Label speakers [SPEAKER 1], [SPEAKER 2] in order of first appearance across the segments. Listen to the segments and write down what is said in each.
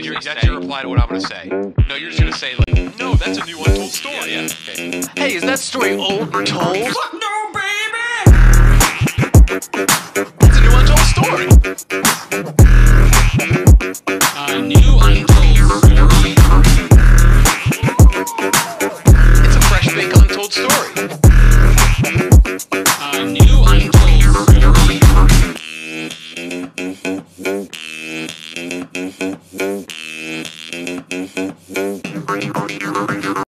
[SPEAKER 1] That's your reply to what I'm going to say. No, you're just going to say, like, no, that's a new untold story. Yeah. Okay. Hey, is that story old or told? Fuck no, baby! It's a new untold story. A new untold story. It's a fresh baked untold story. A new untold story.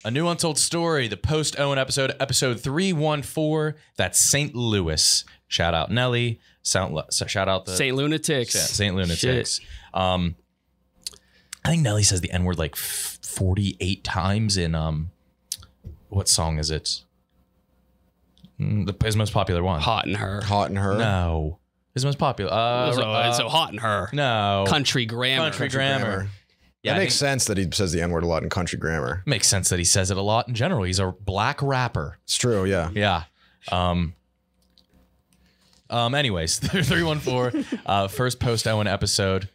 [SPEAKER 2] A new untold story, the post Owen episode 314. That's St. Louis. Shout out Nelly. Shout out the
[SPEAKER 3] St. Lunatics.
[SPEAKER 2] Yeah, St. Lunatics. I think Nelly says the N-word like 48 times in what song is it? His most popular one.
[SPEAKER 3] Hot in Her.
[SPEAKER 4] Hot in Her.
[SPEAKER 2] No. His most popular.
[SPEAKER 3] So Hot in Her.
[SPEAKER 2] No.
[SPEAKER 3] Country Grammar.
[SPEAKER 2] Country Grammar. Yeah,
[SPEAKER 4] that makes sense that he says the N-word a lot in Country Grammar.
[SPEAKER 2] Makes sense that he says it a lot in general. He's a black rapper.
[SPEAKER 4] It's true, yeah.
[SPEAKER 2] Yeah. Anyways, 314, first post Owen episode.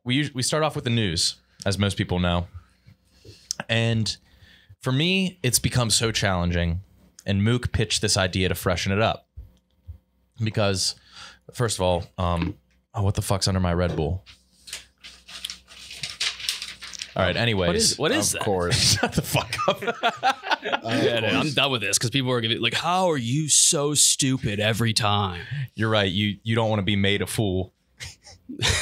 [SPEAKER 2] We start off with the news, as most people know. And for me, it's become so challenging. And Mooc pitched this idea to freshen it up. Because, first of all, what the fuck's under my Red Bull? All right, anyways.
[SPEAKER 3] What is that?
[SPEAKER 4] Of course.
[SPEAKER 2] Shut the fuck up.
[SPEAKER 3] I'm done with this because people are going to be like, how are you so stupid every time?
[SPEAKER 2] You're right. You don't want to be made a fool.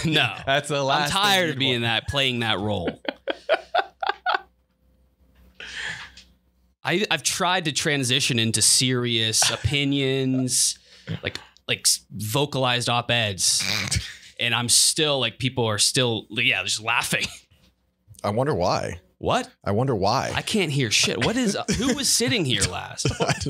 [SPEAKER 3] No.
[SPEAKER 2] That's the last
[SPEAKER 3] I'm tired of being playing that role. I've tried to transition into serious opinions, like vocalized op-eds, and I'm still like, people are still, yeah, just laughing.
[SPEAKER 4] I wonder why.
[SPEAKER 3] What?
[SPEAKER 4] I wonder why.
[SPEAKER 3] I can't hear shit. What is? Who was sitting here last?
[SPEAKER 2] What?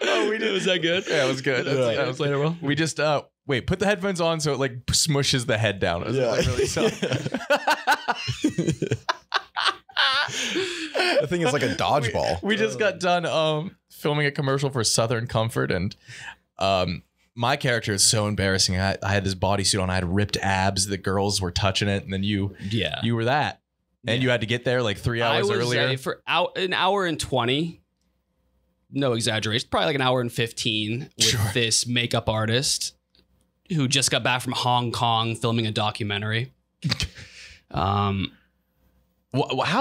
[SPEAKER 2] Oh, we did.
[SPEAKER 3] Was that good?
[SPEAKER 2] Yeah, it was good.
[SPEAKER 3] That was later. Well,
[SPEAKER 2] we just wait. Put the headphones on so it like smushes the head down.
[SPEAKER 4] Yeah.
[SPEAKER 2] Like really soft.
[SPEAKER 4] The thing is like a dodgeball.
[SPEAKER 2] We just got done filming a commercial for Southern Comfort, and my character is so embarrassing. I had this bodysuit on. I had ripped abs. The girls were touching it, and then you were that, and you had to get there like 3 hours earlier.
[SPEAKER 3] For an hour and 20. No exaggeration. Probably like an hour and 15 with this makeup artist who just got back from Hong Kong filming a documentary.
[SPEAKER 2] How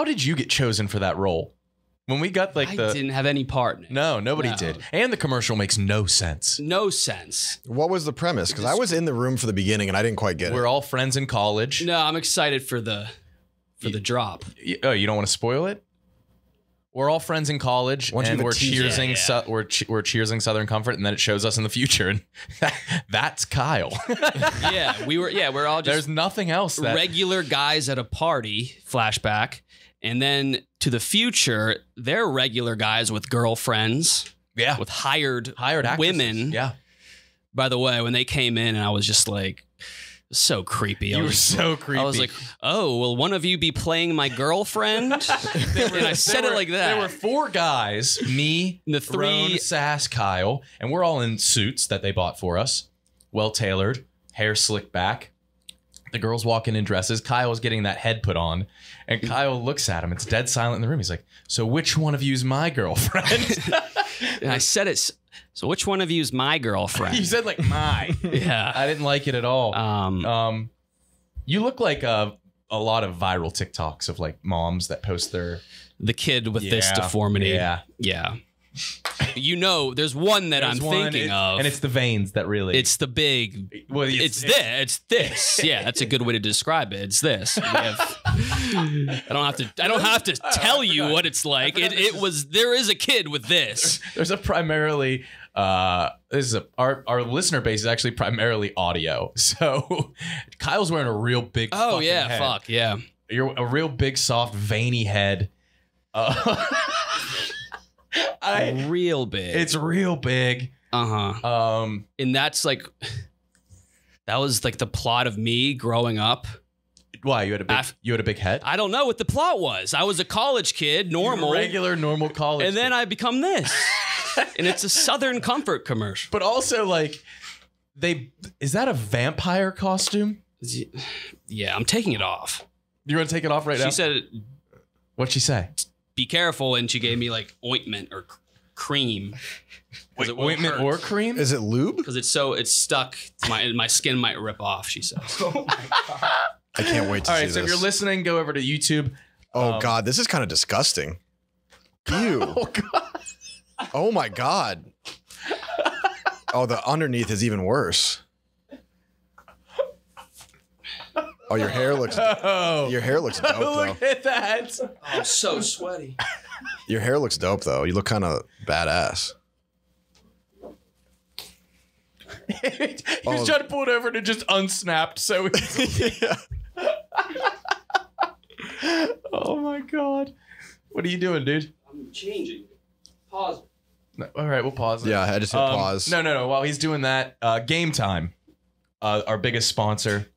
[SPEAKER 2] did you get chosen for that role? When we got like
[SPEAKER 3] I didn't have any part in it.
[SPEAKER 2] No, nobody did. And the commercial makes no sense.
[SPEAKER 3] No sense.
[SPEAKER 4] What was the premise? Because I was in the room for the beginning and I didn't quite get it.
[SPEAKER 2] We're all friends in college.
[SPEAKER 3] No, I'm excited for the drop.
[SPEAKER 2] Oh, you don't want to spoil it? We're all friends in college, and we're cheersing. We're cheersing Southern Comfort, and then it shows us in the future, and that's Kyle.
[SPEAKER 3] We're all just.
[SPEAKER 2] There's nothing else.
[SPEAKER 3] Regular guys at a party. Flashback, and then to the future, they're regular guys with girlfriends. Yeah, with hired
[SPEAKER 2] actresses.
[SPEAKER 3] Women.
[SPEAKER 2] Yeah.
[SPEAKER 3] By the way, when they came in, and I was just like. So creepy.
[SPEAKER 2] You were so creepy.
[SPEAKER 3] I was like, oh, will one of you be playing my girlfriend? And I said it like that.
[SPEAKER 2] There were 4 guys, me,
[SPEAKER 3] the 3,
[SPEAKER 2] Roan, Sass, Kyle, and we're all in suits that they bought for us. Well-tailored, hair slicked back. The girls walking in dresses. Kyle's getting that head put on. And Kyle looks at him. It's dead silent in the room. He's like, so which one of you is my girlfriend?
[SPEAKER 3] And I said it. So which one of you is my girlfriend?
[SPEAKER 2] You said like my.
[SPEAKER 3] Yeah.
[SPEAKER 2] I didn't like it at all. You look like a lot of viral TikToks of like moms that post the
[SPEAKER 3] kid with this deformity.
[SPEAKER 2] Yeah.
[SPEAKER 3] Yeah. You know, there's one that I'm thinking of.
[SPEAKER 2] And it's the veins that really.
[SPEAKER 3] It's the big. Well, it's this. Yeah, that's a good way to describe it. It's this. I don't have to tell you what it's like. There is a kid with this.
[SPEAKER 2] There's a primarily our listener base is actually primarily audio. So Kyle's wearing a real big head.
[SPEAKER 3] Fuck yeah.
[SPEAKER 2] You're a real big soft veiny head.
[SPEAKER 3] Real big.
[SPEAKER 2] It's real big.
[SPEAKER 3] And that's like that was like the plot of me growing up.
[SPEAKER 2] Why you had a big head?
[SPEAKER 3] I don't know what the plot was. I was a college kid, normal,
[SPEAKER 2] normal college,
[SPEAKER 3] and then I become this, and it's a Southern Comfort commercial.
[SPEAKER 2] But also like Is that a vampire costume?
[SPEAKER 3] Yeah, I'm taking it off.
[SPEAKER 2] You want to take it off right now?
[SPEAKER 3] She said,
[SPEAKER 2] What'd she say?
[SPEAKER 3] be careful, and she gave me like ointment or cream.
[SPEAKER 2] Wait, ointment or cream?
[SPEAKER 4] Is it lube?
[SPEAKER 3] Because it's stuck. My skin might rip off, she says.
[SPEAKER 4] Oh my God. I can't wait to see
[SPEAKER 2] All right,
[SPEAKER 4] this.
[SPEAKER 2] so if you're listening, go over to YouTube.
[SPEAKER 4] Oh God, this is kind of disgusting. Ew.
[SPEAKER 2] Oh God.
[SPEAKER 4] Oh my God. Oh, the underneath is even worse. Oh, your hair looks. Your hair looks dope though.
[SPEAKER 2] Look at that.
[SPEAKER 3] Oh, I'm so sweaty.
[SPEAKER 4] Your hair looks dope though. You look kind of badass.
[SPEAKER 2] He was trying to pull it over and it just unsnapped. So
[SPEAKER 4] Yeah.
[SPEAKER 2] Oh my God. What are you doing, dude?
[SPEAKER 3] I'm changing. Pause.
[SPEAKER 2] All right, we'll pause it.
[SPEAKER 4] Yeah, I just hit pause.
[SPEAKER 2] No. While he's doing that, Game Time, our biggest sponsor.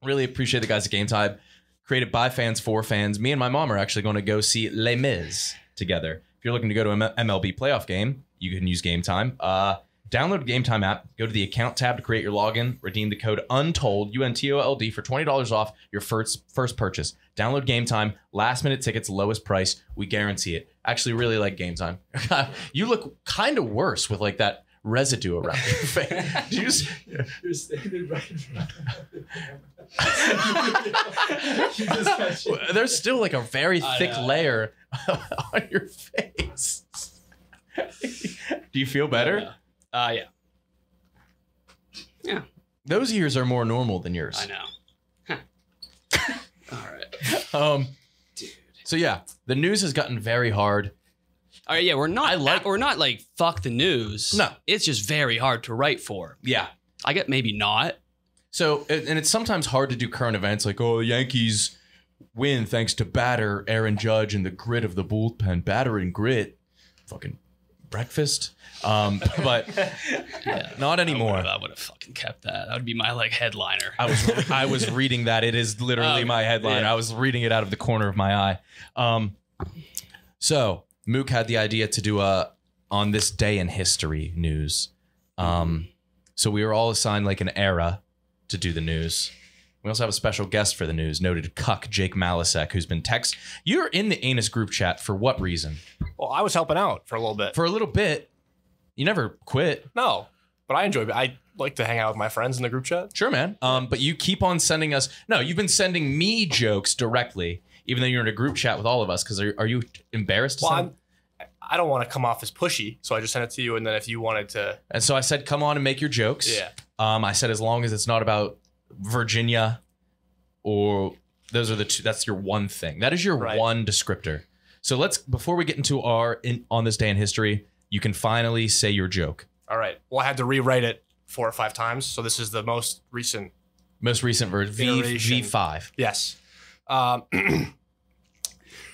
[SPEAKER 2] Really appreciate the guys at Game Time. Created by fans for fans. Me and my mom are actually going to go see Les Mis together. If you're looking to go to an MLB playoff game, you can use Game Time. Download Game Time app. Go to the account tab to create your login. Redeem the code Untold UNTOLD for $20 off your first purchase. Download Game Time. Last minute tickets, lowest price. We guarantee it. Actually, really like Game Time. You look kind of worse with like that residue around your face.
[SPEAKER 5] You're standing right in front of
[SPEAKER 2] There's still like a very thick layer on your face. Do you feel better?
[SPEAKER 3] Yeah. Yeah.
[SPEAKER 2] Those ears are more normal than yours.
[SPEAKER 3] I know. All right.
[SPEAKER 2] Dude. So yeah, the news has gotten very hard.
[SPEAKER 3] All right, yeah, we're not like fuck the news.
[SPEAKER 2] No.
[SPEAKER 3] It's just very hard to write for.
[SPEAKER 2] Yeah.
[SPEAKER 3] I get maybe not.
[SPEAKER 2] So, and it's sometimes hard to do current events like, oh, Yankees win thanks to batter Aaron Judge and the grit of the bullpen. Batter and grit. Fucking breakfast. But
[SPEAKER 3] Yeah.
[SPEAKER 2] not anymore.
[SPEAKER 3] I would have fucking kept that. That would be my like headliner.
[SPEAKER 2] I was reading that. It is literally my headline.
[SPEAKER 3] Yeah.
[SPEAKER 2] I was reading it out of the corner of my eye. So Mooc had the idea to do a on this day in history news. So we were all assigned like an era to do the news. We also have a special guest for the news, noted cuck Jake Malasek, who's been You're in the Anus group chat for what reason?
[SPEAKER 5] Well, I was helping out for a little bit.
[SPEAKER 2] For a little bit. You never quit.
[SPEAKER 5] No, but I enjoy it. I like to hang out with my friends in the group chat.
[SPEAKER 2] Sure, man. But you keep on sending us. No, you've been sending me jokes directly, even though you're in a group chat with all of us. Because are you embarrassed?
[SPEAKER 5] Well, I don't want to come off as pushy, so I just sent it to you. And then if you wanted to,
[SPEAKER 2] and so I said, come on and make your jokes.
[SPEAKER 5] Yeah.
[SPEAKER 2] I said, as long as it's not about Virginia, or those are the two. That's your one thing. That is your one descriptor. So before we get into on this day in history, you can finally say your joke.
[SPEAKER 5] all right. Well, I had to rewrite it 4 or 5 times, so this is the most recent.
[SPEAKER 2] Most recent version,
[SPEAKER 5] Iteration.
[SPEAKER 2] V5.
[SPEAKER 5] Yes.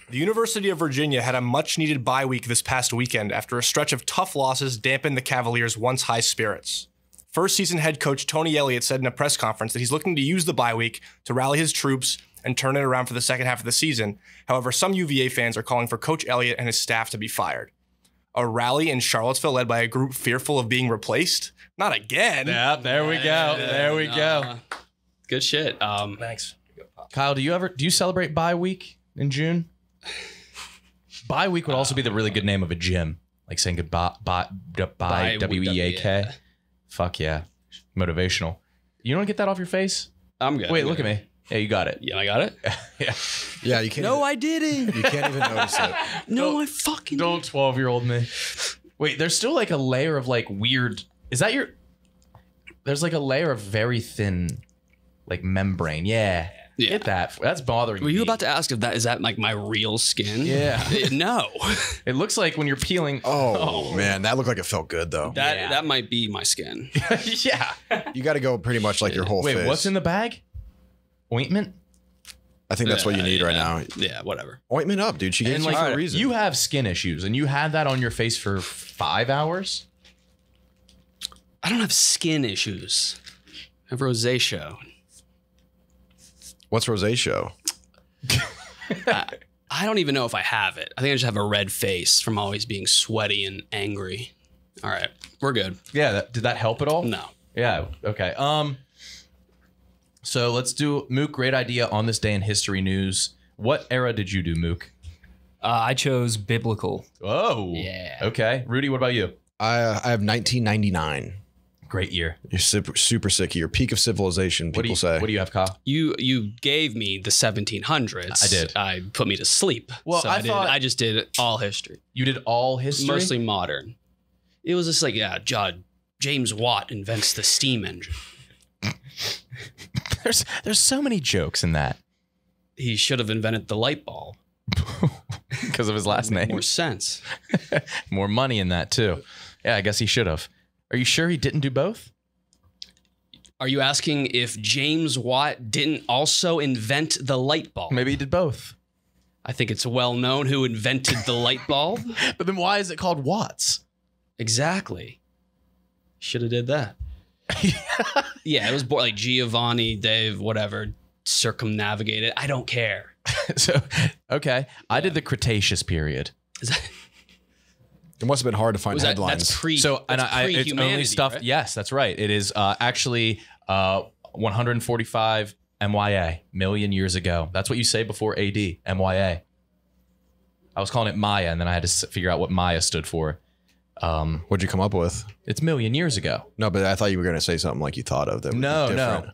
[SPEAKER 5] The University of Virginia had a much-needed bye week this past weekend after a stretch of tough losses dampened the Cavaliers' once high spirits. First-season head coach Tony Elliott said in a press conference that he's looking to use the bye week to rally his troops and turn it around for the second half of the season. However, some UVA fans are calling for Coach Elliott and his staff to be fired. A rally in Charlottesville led by a group fearful of being replaced? Not again.
[SPEAKER 2] Yeah, there we go. There we go.
[SPEAKER 3] Good shit.
[SPEAKER 5] Thanks.
[SPEAKER 2] Kyle, do you celebrate bye week in June? Bye week would also be the really good name of a gym, like saying goodbye, bye, WEAK.
[SPEAKER 3] Yeah.
[SPEAKER 2] Fuck yeah, motivational. You don't get that off your face?
[SPEAKER 3] I'm good.
[SPEAKER 2] Wait, look at me. Yeah, you got it.
[SPEAKER 3] Yeah, I got it.
[SPEAKER 2] Yeah.
[SPEAKER 4] Yeah, you can't.
[SPEAKER 3] No, I didn't.
[SPEAKER 4] You can't even notice it.
[SPEAKER 3] No, I fucking
[SPEAKER 2] Don't 12-year-old me. Wait, there's still like a layer of like weird. Is that your? There's like a layer of very thin, like membrane. Yeah.
[SPEAKER 3] Yeah.
[SPEAKER 2] Get that. That's bothering me.
[SPEAKER 3] Were you about to ask if that is that like my real skin?
[SPEAKER 2] Yeah.
[SPEAKER 3] No.
[SPEAKER 2] It looks like when you're peeling.
[SPEAKER 4] Oh, man, that looked like it felt good though.
[SPEAKER 3] That might be my skin.
[SPEAKER 2] Yeah.
[SPEAKER 4] You got to go pretty much like your whole face.
[SPEAKER 2] Wait, what's in the bag? Ointment?
[SPEAKER 4] I think that's what you need right now.
[SPEAKER 3] Yeah, whatever.
[SPEAKER 4] Ointment up, dude. She gave
[SPEAKER 2] And
[SPEAKER 4] you
[SPEAKER 2] like
[SPEAKER 4] for a reason.
[SPEAKER 2] you have skin issues, and you had that on your face for 5 hours.
[SPEAKER 3] I don't have skin issues. I have rosacea.
[SPEAKER 4] What's rosacea?
[SPEAKER 3] I don't even know if I have it. I think I just have a red face from always being sweaty and angry. All right, we're good.
[SPEAKER 2] Yeah. Did that help at all?
[SPEAKER 3] No.
[SPEAKER 2] Yeah. Okay. So let's do Mooc. Great idea on this day in history news. What era did you do, Mooc?
[SPEAKER 6] I chose biblical.
[SPEAKER 2] Oh.
[SPEAKER 3] Yeah.
[SPEAKER 2] Okay. Rudy, what about you?
[SPEAKER 4] I have 1999.
[SPEAKER 2] Great year.
[SPEAKER 4] You're super sick here. Peak of civilization, people say.
[SPEAKER 2] What do you have, Kyle?
[SPEAKER 3] You gave me the 1700s.
[SPEAKER 2] I did.
[SPEAKER 3] I put me to sleep.
[SPEAKER 2] Well,
[SPEAKER 3] so I just did all history.
[SPEAKER 2] You did all history?
[SPEAKER 3] Mostly modern. It was just like, yeah, James Watt invents the steam engine.
[SPEAKER 2] There's so many jokes in that.
[SPEAKER 3] He should have invented the light bulb.
[SPEAKER 2] Because of his last name.
[SPEAKER 3] More sense.
[SPEAKER 2] More money in that, too. Yeah, I guess he should have. Are you sure he didn't do both?
[SPEAKER 3] Are you asking if James Watt didn't also invent the light bulb?
[SPEAKER 2] Maybe he did both.
[SPEAKER 3] I think it's well known who invented the light bulb.
[SPEAKER 2] But then why is it called Watts?
[SPEAKER 3] Exactly. Should have did that. Yeah, it was like Giovanni, Dave, whatever, circumnavigated. I don't care.
[SPEAKER 2] So, okay. I did the Cretaceous period.
[SPEAKER 3] Is that,
[SPEAKER 4] It must have been hard to find
[SPEAKER 3] was
[SPEAKER 4] headlines.
[SPEAKER 3] That's pre.
[SPEAKER 2] So, and
[SPEAKER 3] that's
[SPEAKER 2] it's only stuff.
[SPEAKER 3] right?
[SPEAKER 2] Yes, that's right. It is actually 145 MYA, million years ago. That's what you say before AD, MYA. I was calling it Maya, and then I had to figure out what Maya stood for.
[SPEAKER 4] What'd you come up with?
[SPEAKER 2] It's million years ago.
[SPEAKER 4] No, but I thought you were going to say something like you thought of that. Would be different.
[SPEAKER 2] No.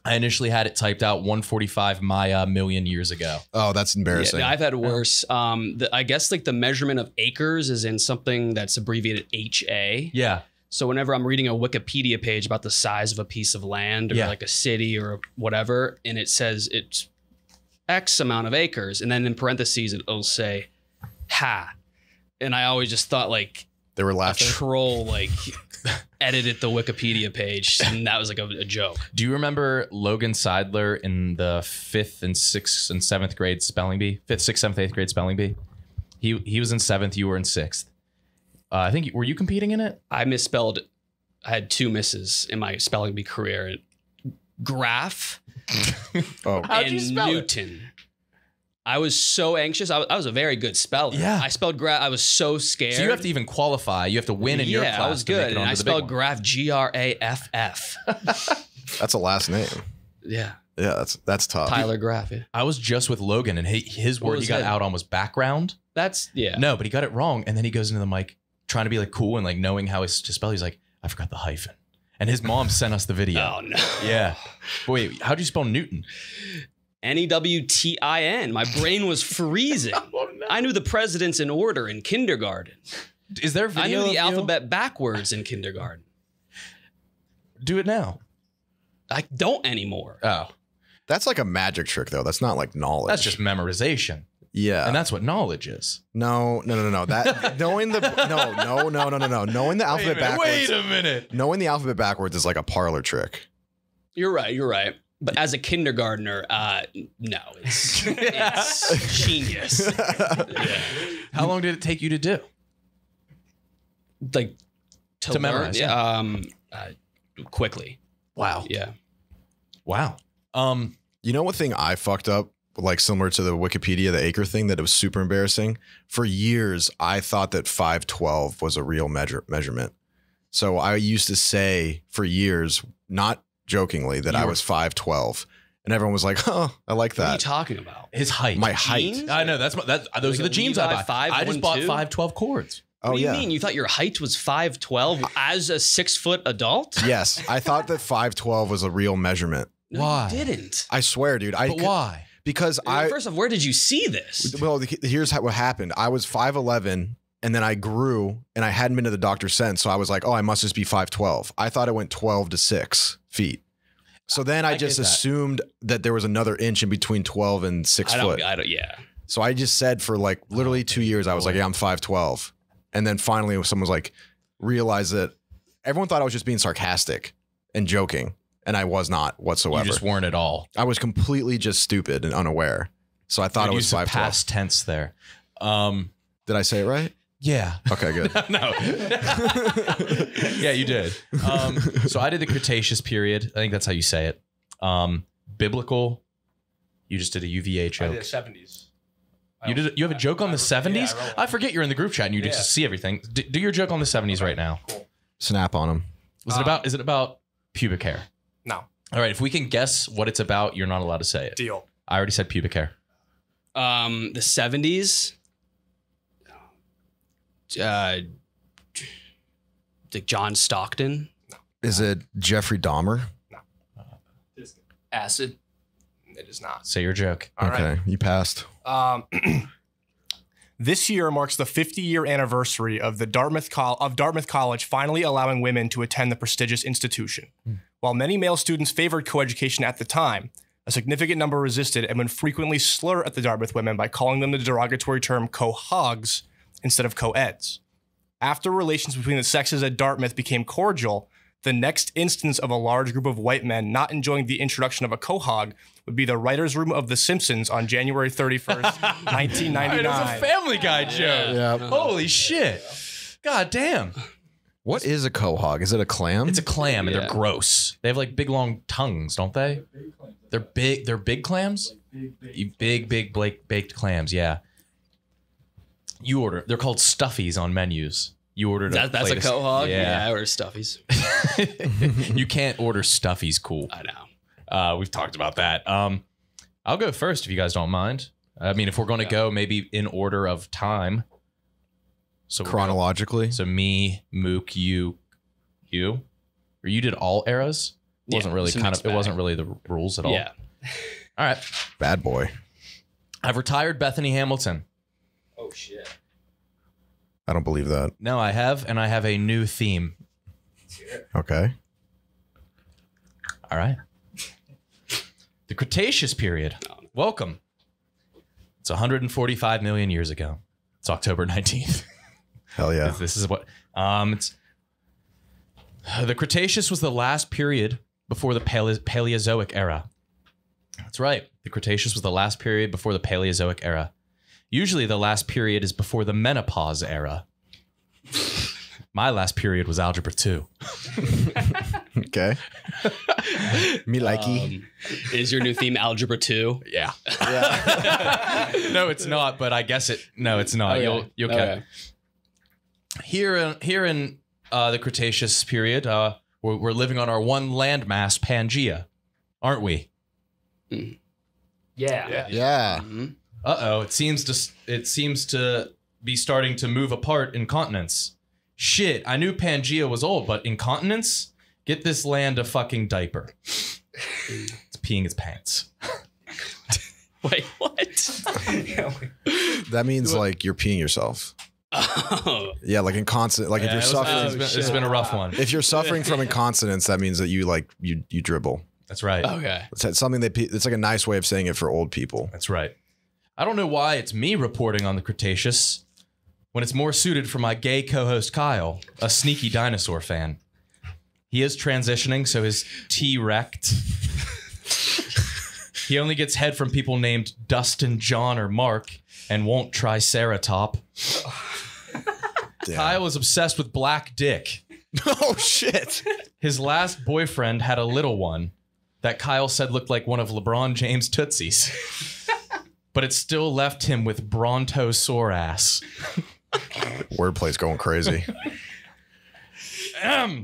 [SPEAKER 2] I initially had it typed out 145 Maya million years ago.
[SPEAKER 4] Oh, that's embarrassing.
[SPEAKER 3] Yeah, I've had worse. I guess like the measurement of acres is in something that's abbreviated HA.
[SPEAKER 2] Yeah.
[SPEAKER 3] So whenever I'm reading a Wikipedia page about the size of a piece of land or
[SPEAKER 2] Yeah.
[SPEAKER 3] like a city or whatever, and it says it's X amount of acres, and then in parentheses it'll say ha. And I always just thought like
[SPEAKER 4] They were
[SPEAKER 3] a
[SPEAKER 4] laughing.
[SPEAKER 3] troll like edited the Wikipedia page, and that was like a joke.
[SPEAKER 2] Do you remember Logan Seidler in the 5th and 6th and 7th grade spelling bee? 5th, 6th, 7th, 8th grade spelling bee? He was in 7th, you were in 6th. I think, were you competing in it?
[SPEAKER 3] I misspelled. I had 2 misses in my spelling bee career. Graph
[SPEAKER 4] Oh,
[SPEAKER 2] How'd you
[SPEAKER 3] and
[SPEAKER 2] spell it?
[SPEAKER 3] Newton. I was so anxious. I was a very good speller.
[SPEAKER 2] Yeah.
[SPEAKER 3] I spelled graph. I was so scared.
[SPEAKER 2] So you have to even qualify. You have to win in your class.
[SPEAKER 3] I was
[SPEAKER 2] to make
[SPEAKER 3] good.
[SPEAKER 2] it
[SPEAKER 3] And
[SPEAKER 2] onto
[SPEAKER 3] I
[SPEAKER 2] the big
[SPEAKER 3] spelled
[SPEAKER 2] one.
[SPEAKER 3] graph Graff.
[SPEAKER 4] that's a last name.
[SPEAKER 3] Yeah.
[SPEAKER 4] Yeah, that's tough.
[SPEAKER 3] Tyler Graff. Yeah.
[SPEAKER 2] I was just with Logan, and his
[SPEAKER 3] What
[SPEAKER 2] word he
[SPEAKER 3] was
[SPEAKER 2] got
[SPEAKER 3] it?
[SPEAKER 2] out on was background.
[SPEAKER 3] That's, yeah.
[SPEAKER 2] No, but he got it wrong. And then he goes into the mic trying to be like cool and like knowing how to spell. He's like, I forgot the hyphen. And his mom sent us the video.
[SPEAKER 3] Oh, no.
[SPEAKER 2] Yeah. But wait, how'd you spell Newton?
[SPEAKER 3] Newtin. My brain was freezing. I knew the presidents in order in kindergarten.
[SPEAKER 2] Is there
[SPEAKER 3] I
[SPEAKER 2] video
[SPEAKER 3] knew
[SPEAKER 2] of
[SPEAKER 3] the
[SPEAKER 2] you?
[SPEAKER 3] alphabet backwards in kindergarten.
[SPEAKER 2] Do it now.
[SPEAKER 3] I don't anymore.
[SPEAKER 2] Oh,
[SPEAKER 4] That's like a magic trick, though. That's not like knowledge.
[SPEAKER 2] that's just memorization.
[SPEAKER 4] yeah.
[SPEAKER 2] And that's what knowledge is.
[SPEAKER 4] No. That knowing the no. Knowing the alphabet backwards.
[SPEAKER 2] a minute.
[SPEAKER 4] Knowing the alphabet backwards is like a parlor trick.
[SPEAKER 3] You're right. But as a kindergartner, no, it's genius. Yeah.
[SPEAKER 2] How long did it take you to do?
[SPEAKER 3] Like
[SPEAKER 2] To memorize,
[SPEAKER 3] quickly.
[SPEAKER 2] Wow.
[SPEAKER 3] Yeah.
[SPEAKER 2] Wow.
[SPEAKER 4] You know what thing I fucked up, like similar to the Wikipedia, the acre thing, that it was super embarrassing? For years, I thought that 512 was a real measurement. So I used to say for years, not jokingly, that I was 512. And everyone was like, oh, I like
[SPEAKER 3] What are you
[SPEAKER 4] that.
[SPEAKER 3] talking about?
[SPEAKER 2] His height.
[SPEAKER 4] My height.
[SPEAKER 3] Jeans?
[SPEAKER 2] I know those
[SPEAKER 3] Like
[SPEAKER 2] are the
[SPEAKER 3] a
[SPEAKER 2] jeans
[SPEAKER 3] Levi
[SPEAKER 2] I buy. I just bought
[SPEAKER 3] 512?
[SPEAKER 2] 512 cords.
[SPEAKER 3] What
[SPEAKER 4] Oh,
[SPEAKER 3] do you
[SPEAKER 4] yeah.
[SPEAKER 3] mean? You thought your height was 5'12" as a 6-foot adult?
[SPEAKER 4] Yes. I thought that 512 was a real measurement.
[SPEAKER 3] No,
[SPEAKER 2] Why?
[SPEAKER 3] you didn't.
[SPEAKER 4] I swear, dude.
[SPEAKER 2] But why?
[SPEAKER 4] Because
[SPEAKER 3] First off, where did you see this?
[SPEAKER 4] Well, here's what happened. I was 5'11", and then I grew, and I hadn't been to the doctor since. So I was like, oh, I must just be 5'12". I thought it went 12 to 6 feet. So then I just
[SPEAKER 2] get that.
[SPEAKER 4] assumed that there was another inch in between 12 and 6 foot.
[SPEAKER 3] Yeah.
[SPEAKER 4] So I just said for like literally 2 years, I was like, yeah, I'm 5'12". And then finally someone was like, realized that everyone thought I was just being sarcastic and joking. And I was not whatsoever.
[SPEAKER 2] You just weren't at all.
[SPEAKER 4] I was completely just stupid and unaware. So I thought it was
[SPEAKER 2] Use of
[SPEAKER 4] 5'12".
[SPEAKER 2] past tense there.
[SPEAKER 4] Did I say it right?
[SPEAKER 2] Yeah.
[SPEAKER 4] Okay, good.
[SPEAKER 2] No. Yeah, you did. So I did the Cretaceous period. I think that's how you say it. Biblical. You just did a UVA joke.
[SPEAKER 5] 70s.
[SPEAKER 2] You have a joke on the 70s?
[SPEAKER 5] Yeah, I wrote one.
[SPEAKER 2] I forget you're in the group chat and you just see everything. Do your joke on the 70s right now.
[SPEAKER 4] Snap on him.
[SPEAKER 2] Is it about Pubic hair.
[SPEAKER 5] No.
[SPEAKER 2] All right, if we can guess what it's about, you're not allowed to say it.
[SPEAKER 5] Deal.
[SPEAKER 2] I already said pubic hair.
[SPEAKER 3] The 70s. Like John Stockton.
[SPEAKER 4] Is it Jeffrey Dahmer?
[SPEAKER 6] Acid.
[SPEAKER 5] It is not.
[SPEAKER 2] Say your joke.
[SPEAKER 5] All right.
[SPEAKER 4] Okay, you passed.
[SPEAKER 5] This year marks the 50-year anniversary of the Dartmouth College finally allowing women to attend the prestigious institution. While many male students favored coeducation at the time, a significant number resisted and would frequently slur at the Dartmouth women by calling them the derogatory term co-hogs instead of co-eds. After relations between the sexes at Dartmouth became cordial, the next instance of a large group of white men not enjoying the introduction of a co-hog would be the writer's room of The Simpsons on January 31st, 1999.
[SPEAKER 2] It was a Family Guy joke.
[SPEAKER 4] Yeah.
[SPEAKER 2] Holy shit. God damn.
[SPEAKER 4] What is a quahog? Is it a clam?
[SPEAKER 2] It's a clam and they're gross. They have like big long tongues, don't they? They're big. They're big clams? Big baked clams, yeah. You order. They're called stuffies on menus. You ordered
[SPEAKER 3] That's a quahog?
[SPEAKER 2] Yeah.
[SPEAKER 3] I order stuffies.
[SPEAKER 2] You can't order stuffies cool.
[SPEAKER 3] I know.
[SPEAKER 2] We've talked about that. I'll go first if you guys don't mind. I mean, if we're going to go maybe in order of time. So
[SPEAKER 4] chronologically.
[SPEAKER 2] So me, Mooc, you, or you did all eras. It wasn't really it wasn't really the rules at all.
[SPEAKER 3] Yeah.
[SPEAKER 2] All right.
[SPEAKER 4] Bad boy.
[SPEAKER 2] I've retired Bethany Hamilton.
[SPEAKER 6] Oh shit.
[SPEAKER 4] I don't believe that.
[SPEAKER 2] No, I have, and I have a new theme.
[SPEAKER 4] Okay.
[SPEAKER 2] All right. The Cretaceous Period. Welcome. It's 145 million years ago. It's October 19th.
[SPEAKER 4] Hell yeah.
[SPEAKER 2] This is what it's the Cretaceous was the last period before the Paleozoic era. That's right. The Cretaceous was the last period before the Paleozoic era. Usually the last period is before the menopause era. My last period was Algebra 2.
[SPEAKER 4] Okay. Me likey.
[SPEAKER 3] Is your new theme Algebra 2?
[SPEAKER 2] Yeah. No, it's not, but I guess it. No, it's not.
[SPEAKER 3] Okay.
[SPEAKER 2] You'll get here in the Cretaceous period. We're living on our one landmass, Pangea, aren't we?
[SPEAKER 6] Yeah.
[SPEAKER 4] Yeah.
[SPEAKER 2] Uh-oh, it seems to be starting to move apart in continents. Shit, I knew Pangea was old, but in continents, get this land a fucking diaper. It's peeing its pants.
[SPEAKER 3] Wait, what?
[SPEAKER 4] That means like you're peeing yourself.
[SPEAKER 3] Oh.
[SPEAKER 4] Yeah, like incontinent. Like if you're suffering,
[SPEAKER 2] It's been a rough one.
[SPEAKER 4] if you're suffering from incontinence, that means that you dribble.
[SPEAKER 2] That's right.
[SPEAKER 3] Okay.
[SPEAKER 4] It's something it's like a nice way of saying it for old people.
[SPEAKER 2] That's right. I don't know why it's me reporting on the Cretaceous when it's more suited for my gay co-host Kyle, a sneaky dinosaur fan. He is transitioning, so his T-rect. He only gets head from people named Dustin, John, or Mark, and won't Triceratop.
[SPEAKER 4] Damn.
[SPEAKER 2] Kyle is obsessed with black dick.
[SPEAKER 4] Oh shit.
[SPEAKER 2] His last boyfriend had a little one that Kyle said looked like one of LeBron James' Tootsies. But it still left him with brontosaur ass.
[SPEAKER 4] Wordplay's going crazy.
[SPEAKER 3] Oh,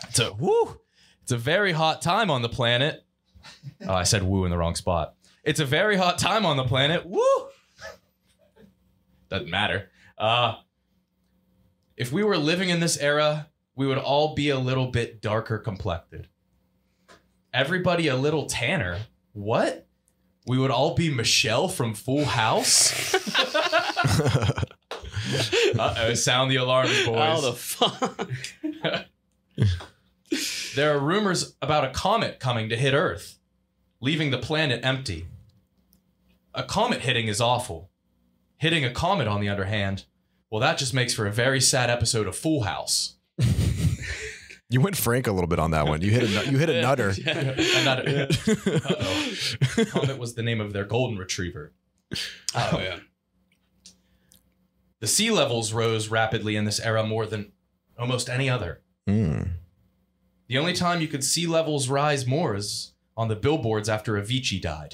[SPEAKER 2] It's a very hot time on the planet. Oh, I said woo in the wrong spot. It's a very hot time on the planet. Woo! Doesn't matter. If we were living in this era, we would all be a little bit darker complected. Everybody a little tanner. What? We would all be Michelle from Full House? Uh-oh, sound the alarms, boys.
[SPEAKER 3] how the fuck?
[SPEAKER 2] There are rumors about a comet coming to hit Earth, leaving the planet empty. A comet hitting is awful. Hitting a comet, on the other hand, well, that just makes for a very sad episode of Full House.
[SPEAKER 4] You went Frank a little bit on that one. You hit a nutter.
[SPEAKER 2] Uh-oh. Comet was the name of their golden retriever.
[SPEAKER 3] Oh, yeah.
[SPEAKER 2] The sea levels rose rapidly in this era more than almost any other. The only time you could sea levels rise more is on the billboards after Avicii died.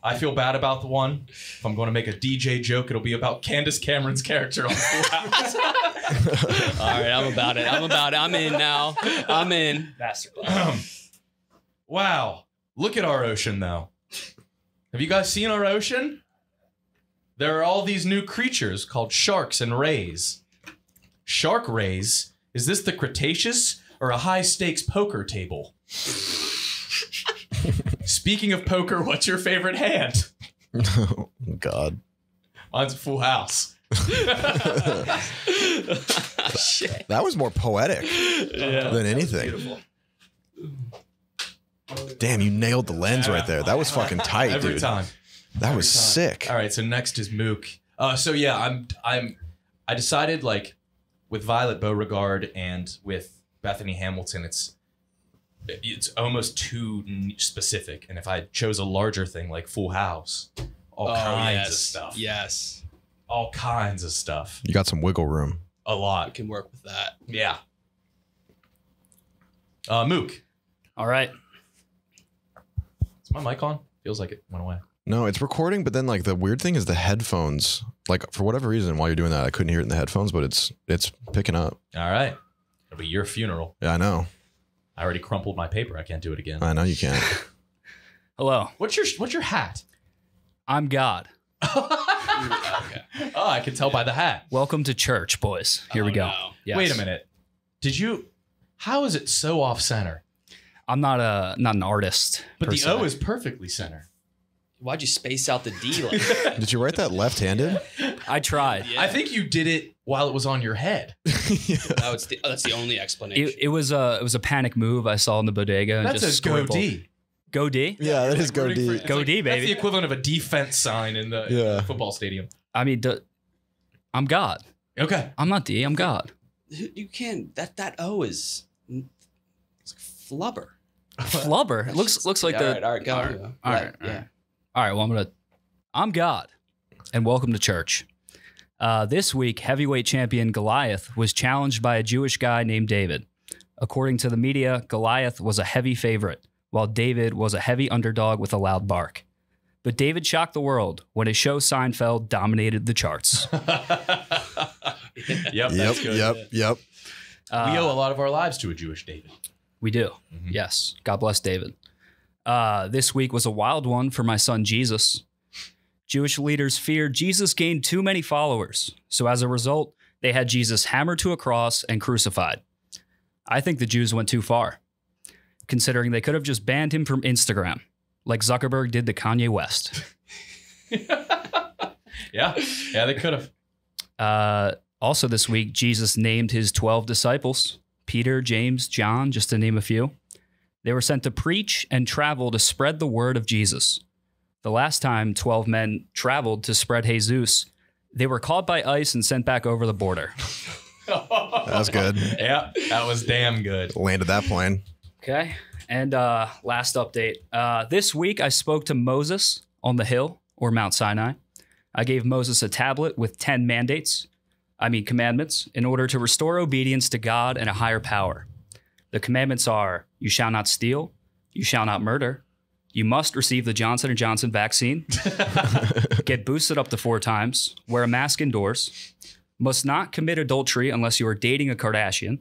[SPEAKER 2] I feel bad about the one. If I'm going to make a DJ joke, it'll be about Candace Cameron's character on Full House.
[SPEAKER 3] All right, I'm about it. I'm in now. I'm in.
[SPEAKER 2] Wow. Look at our ocean, though. Have you guys seen our ocean? There are all these new creatures called sharks and rays. Shark rays? Is this the Cretaceous or a high-stakes poker table? Speaking of poker, what's your favorite hand?
[SPEAKER 4] Oh, God.
[SPEAKER 2] Mine's Full House.
[SPEAKER 3] Shit.
[SPEAKER 4] That was more poetic than anything.
[SPEAKER 2] Beautiful.
[SPEAKER 4] Damn, you nailed the lens right there. That was fucking tight,
[SPEAKER 2] Every
[SPEAKER 4] dude.
[SPEAKER 2] time.
[SPEAKER 4] That was sick.
[SPEAKER 2] All right, so next is Mooc. So yeah, I decided like with Violet Beauregard and with Bethany Hamilton, it's almost too specific. And if I chose a larger thing like Full House, all kinds of stuff.
[SPEAKER 3] Yes.
[SPEAKER 2] All kinds of stuff.
[SPEAKER 4] You got some wiggle room.
[SPEAKER 2] A
[SPEAKER 3] I
[SPEAKER 2] lot.
[SPEAKER 3] can work with that.
[SPEAKER 2] Yeah. Mooc.
[SPEAKER 6] All right.
[SPEAKER 2] Is my mic on? Feels like it went away.
[SPEAKER 4] No, it's recording, but then like the weird thing is the headphones. Like for whatever reason, while you're doing that, I couldn't hear it in the headphones, but it's picking up.
[SPEAKER 2] All right. It'll be your funeral.
[SPEAKER 4] Yeah, I know.
[SPEAKER 2] I already crumpled my paper. I can't do it again.
[SPEAKER 4] I know you can't.
[SPEAKER 6] Hello.
[SPEAKER 2] What's your hat?
[SPEAKER 6] I'm God.
[SPEAKER 2] Okay. Oh, I can tell by the hat.
[SPEAKER 6] Welcome to church, boys. Here we go.
[SPEAKER 3] No.
[SPEAKER 6] Yes.
[SPEAKER 2] Wait a minute. How is it so off center?
[SPEAKER 6] I'm not an artist.
[SPEAKER 2] But
[SPEAKER 6] per
[SPEAKER 2] the
[SPEAKER 6] se.
[SPEAKER 2] O is perfectly center.
[SPEAKER 3] Why'd you space out the D like that?
[SPEAKER 4] Did you write that left-handed?
[SPEAKER 6] I tried.
[SPEAKER 3] Yeah.
[SPEAKER 2] I think you did it while it was on your head.
[SPEAKER 3] That's the only explanation.
[SPEAKER 6] It was a panic move I saw in the bodega. And
[SPEAKER 2] That's
[SPEAKER 6] just
[SPEAKER 2] a
[SPEAKER 6] scribbled.
[SPEAKER 2] goatee.
[SPEAKER 6] Go D.
[SPEAKER 4] Yeah, that is go D.
[SPEAKER 6] Go D,
[SPEAKER 2] That's
[SPEAKER 6] baby.
[SPEAKER 2] the equivalent of a defense sign in the football stadium.
[SPEAKER 6] I mean, I'm God.
[SPEAKER 2] Okay.
[SPEAKER 6] I'm not D. I'm God.
[SPEAKER 3] You can't. That O is it's like flubber.
[SPEAKER 6] Flubber. It looks like the.
[SPEAKER 3] All right, go.
[SPEAKER 6] All right.
[SPEAKER 3] Yeah.
[SPEAKER 6] All right. Well, I'm God, and welcome to church. This week, heavyweight champion Goliath was challenged by a Jewish guy named David. According to the media, Goliath was a heavy favorite, while David was a heavy underdog with a loud bark. But David shocked the world when his show Seinfeld dominated the charts.
[SPEAKER 2] Yep. That's good.
[SPEAKER 4] Yep.
[SPEAKER 2] We owe a lot of our lives to a Jewish David.
[SPEAKER 6] We do.
[SPEAKER 2] Mm-hmm.
[SPEAKER 6] Yes. God bless David. This week was a wild one for my son Jesus. Jewish leaders feared Jesus gained too many followers. So as a result, they had Jesus hammered to a cross and crucified. I think the Jews went too far, considering they could have just banned him from Instagram, like Zuckerberg did to Kanye West.
[SPEAKER 2] Yeah, they could have.
[SPEAKER 6] Also this week, Jesus named his 12 disciples, Peter, James, John, just to name a few. They were sent to preach and travel to spread the word of Jesus. The last time 12 men traveled to spread Jesus, they were caught by ICE and sent back over the border.
[SPEAKER 4] That was good.
[SPEAKER 2] Yeah, that was damn good.
[SPEAKER 4] Landed that plane.
[SPEAKER 6] Okay. And last update. This week, I spoke to Moses on the hill, or Mount Sinai. I gave Moses a tablet with 10 commandments, in order to restore obedience to God and a higher power. The commandments are, you shall not steal, you shall not murder, you must receive the Johnson & Johnson vaccine, get boosted up to 4 times, wear a mask indoors, must not commit adultery unless you are dating a Kardashian,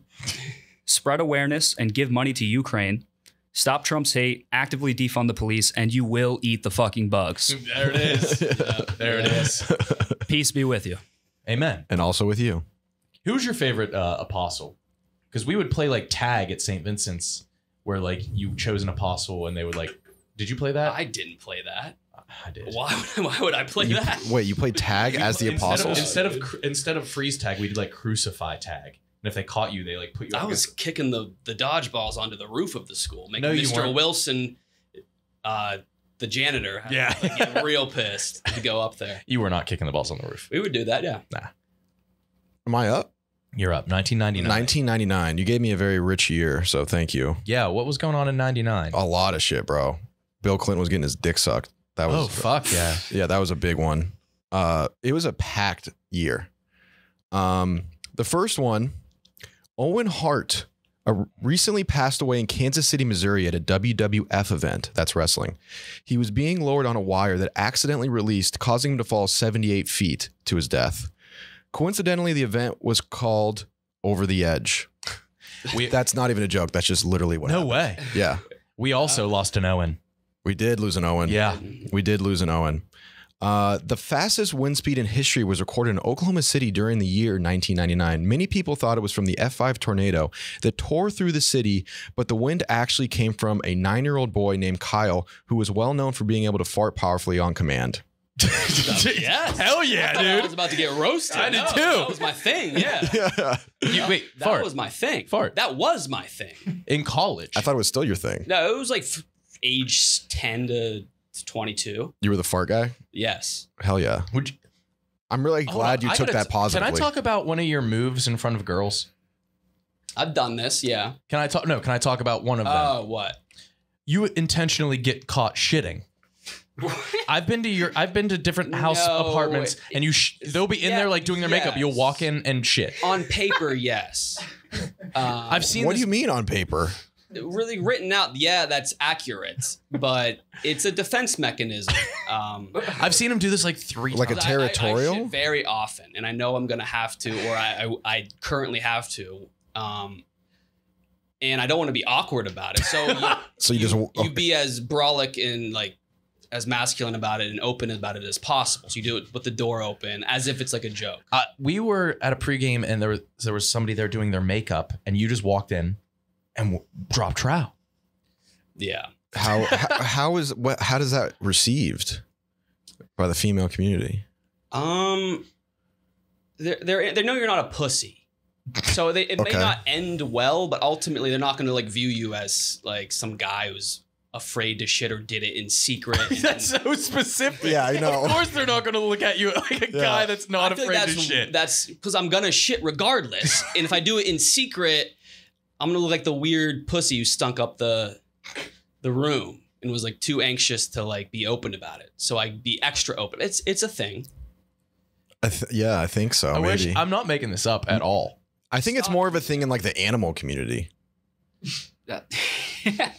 [SPEAKER 6] spread awareness and give money to Ukraine, stop Trump's hate, actively defund the police, and you will eat the fucking bugs.
[SPEAKER 2] There it is. There it is.
[SPEAKER 6] Peace be with you.
[SPEAKER 2] Amen.
[SPEAKER 4] And also with you.
[SPEAKER 2] Who's your favorite apostle? Because we would play like tag at St. Vincent's, where like you chose an apostle and they would like. Did you play that?
[SPEAKER 3] I didn't play that.
[SPEAKER 2] I did.
[SPEAKER 3] Why would I play that?
[SPEAKER 4] Wait, you played tag as the apostles?
[SPEAKER 2] Instead of freeze tag, we did like crucify tag. And if they caught you, they like put you.
[SPEAKER 3] I was kicking the dodgeballs onto the roof of the school, making
[SPEAKER 2] No, you
[SPEAKER 3] Mr.
[SPEAKER 2] weren't.
[SPEAKER 3] Wilson, the janitor, get real pissed to go up there.
[SPEAKER 2] You were not kicking the balls on the roof.
[SPEAKER 3] We would do that, yeah.
[SPEAKER 4] Am I up?
[SPEAKER 2] You're up. 1999.
[SPEAKER 4] 1999. You gave me a very rich year, so thank you.
[SPEAKER 2] Yeah. What was going on in 99?
[SPEAKER 4] A lot of shit, bro. Bill Clinton was getting his dick sucked. That was
[SPEAKER 2] fuck yeah.
[SPEAKER 4] Yeah, that was a big one. It was a packed year. The first one, Owen Hart recently passed away in Kansas City, Missouri at a WWF event. That's wrestling. He was being lowered on a wire that accidentally released, causing him to fall 78 feet to his death. Coincidentally, the event was called Over the Edge. That's not even a joke. That's just literally what happened.
[SPEAKER 2] No way.
[SPEAKER 4] Yeah.
[SPEAKER 2] We also lost an Owen.
[SPEAKER 4] We did lose an Owen.
[SPEAKER 2] Yeah.
[SPEAKER 4] We did lose an Owen. The fastest wind speed in history was recorded in Oklahoma City during the year 1999. Many people thought it was from the F5 tornado that tore through the city, but the wind actually came from a 9-year-old boy named Kyle, who was well known for being able to fart powerfully on command.
[SPEAKER 3] Yes.
[SPEAKER 2] Hell yeah,
[SPEAKER 3] I
[SPEAKER 2] dude.
[SPEAKER 3] was about to get roasted.
[SPEAKER 2] I did too.
[SPEAKER 3] That was my thing. Yeah.
[SPEAKER 2] Wait,
[SPEAKER 3] That
[SPEAKER 2] fart.
[SPEAKER 3] was my thing.
[SPEAKER 2] Fart.
[SPEAKER 3] That was my thing.
[SPEAKER 2] In college.
[SPEAKER 4] I thought it was still your thing.
[SPEAKER 3] No, it was like age 10 to 22.
[SPEAKER 4] You were the fart guy?
[SPEAKER 3] Yes.
[SPEAKER 4] Hell yeah.
[SPEAKER 2] Would you,
[SPEAKER 4] I'm really glad you
[SPEAKER 2] I
[SPEAKER 4] took
[SPEAKER 2] gotta
[SPEAKER 4] that positively.
[SPEAKER 2] Can I talk about one of your moves in front of girls?
[SPEAKER 3] I've done this. Yeah.
[SPEAKER 2] Can I talk about one of them?
[SPEAKER 3] Oh, what?
[SPEAKER 2] You intentionally get caught shitting. I've been to different house
[SPEAKER 3] No.
[SPEAKER 2] apartments, and they'll be in there like doing their makeup. You'll walk in and shit.
[SPEAKER 3] On paper, yes.
[SPEAKER 2] I've seen.
[SPEAKER 4] What
[SPEAKER 2] this,
[SPEAKER 4] do you mean on paper?
[SPEAKER 3] Really written out, yeah, that's accurate, but it's a defense mechanism.
[SPEAKER 2] I've seen him do this like 3
[SPEAKER 4] Like a
[SPEAKER 2] times.
[SPEAKER 4] territorial?
[SPEAKER 3] I shit very often, and I know I'm gonna have to, or I currently have to. And I don't want to be awkward about it. So you be as brolic and like as masculine about it and open about it as possible. So you do it with the door open as if it's like a joke.
[SPEAKER 2] We were at a pregame and there was somebody there doing their makeup, and you just walked in and dropped trow.
[SPEAKER 3] Yeah.
[SPEAKER 4] How does that received by the female community?
[SPEAKER 3] They know you're not a pussy. So it may not end well, but ultimately they're not going to like view you as like some guy who's afraid to shit or did it in secret.
[SPEAKER 2] That's so specific.
[SPEAKER 4] Yeah, I know.
[SPEAKER 2] Of course they're not going to look at you like a guy that's not afraid to shit.
[SPEAKER 3] That's because I'm going to shit regardless. And if I do it in secret, I'm going to look like the weird pussy who stunk up the room and was like too anxious to like be open about it. So I'd be extra open. It's a thing.
[SPEAKER 4] I think so. Maybe.
[SPEAKER 2] I'm not making this up at all.
[SPEAKER 4] I think it's more of a thing in like the animal community.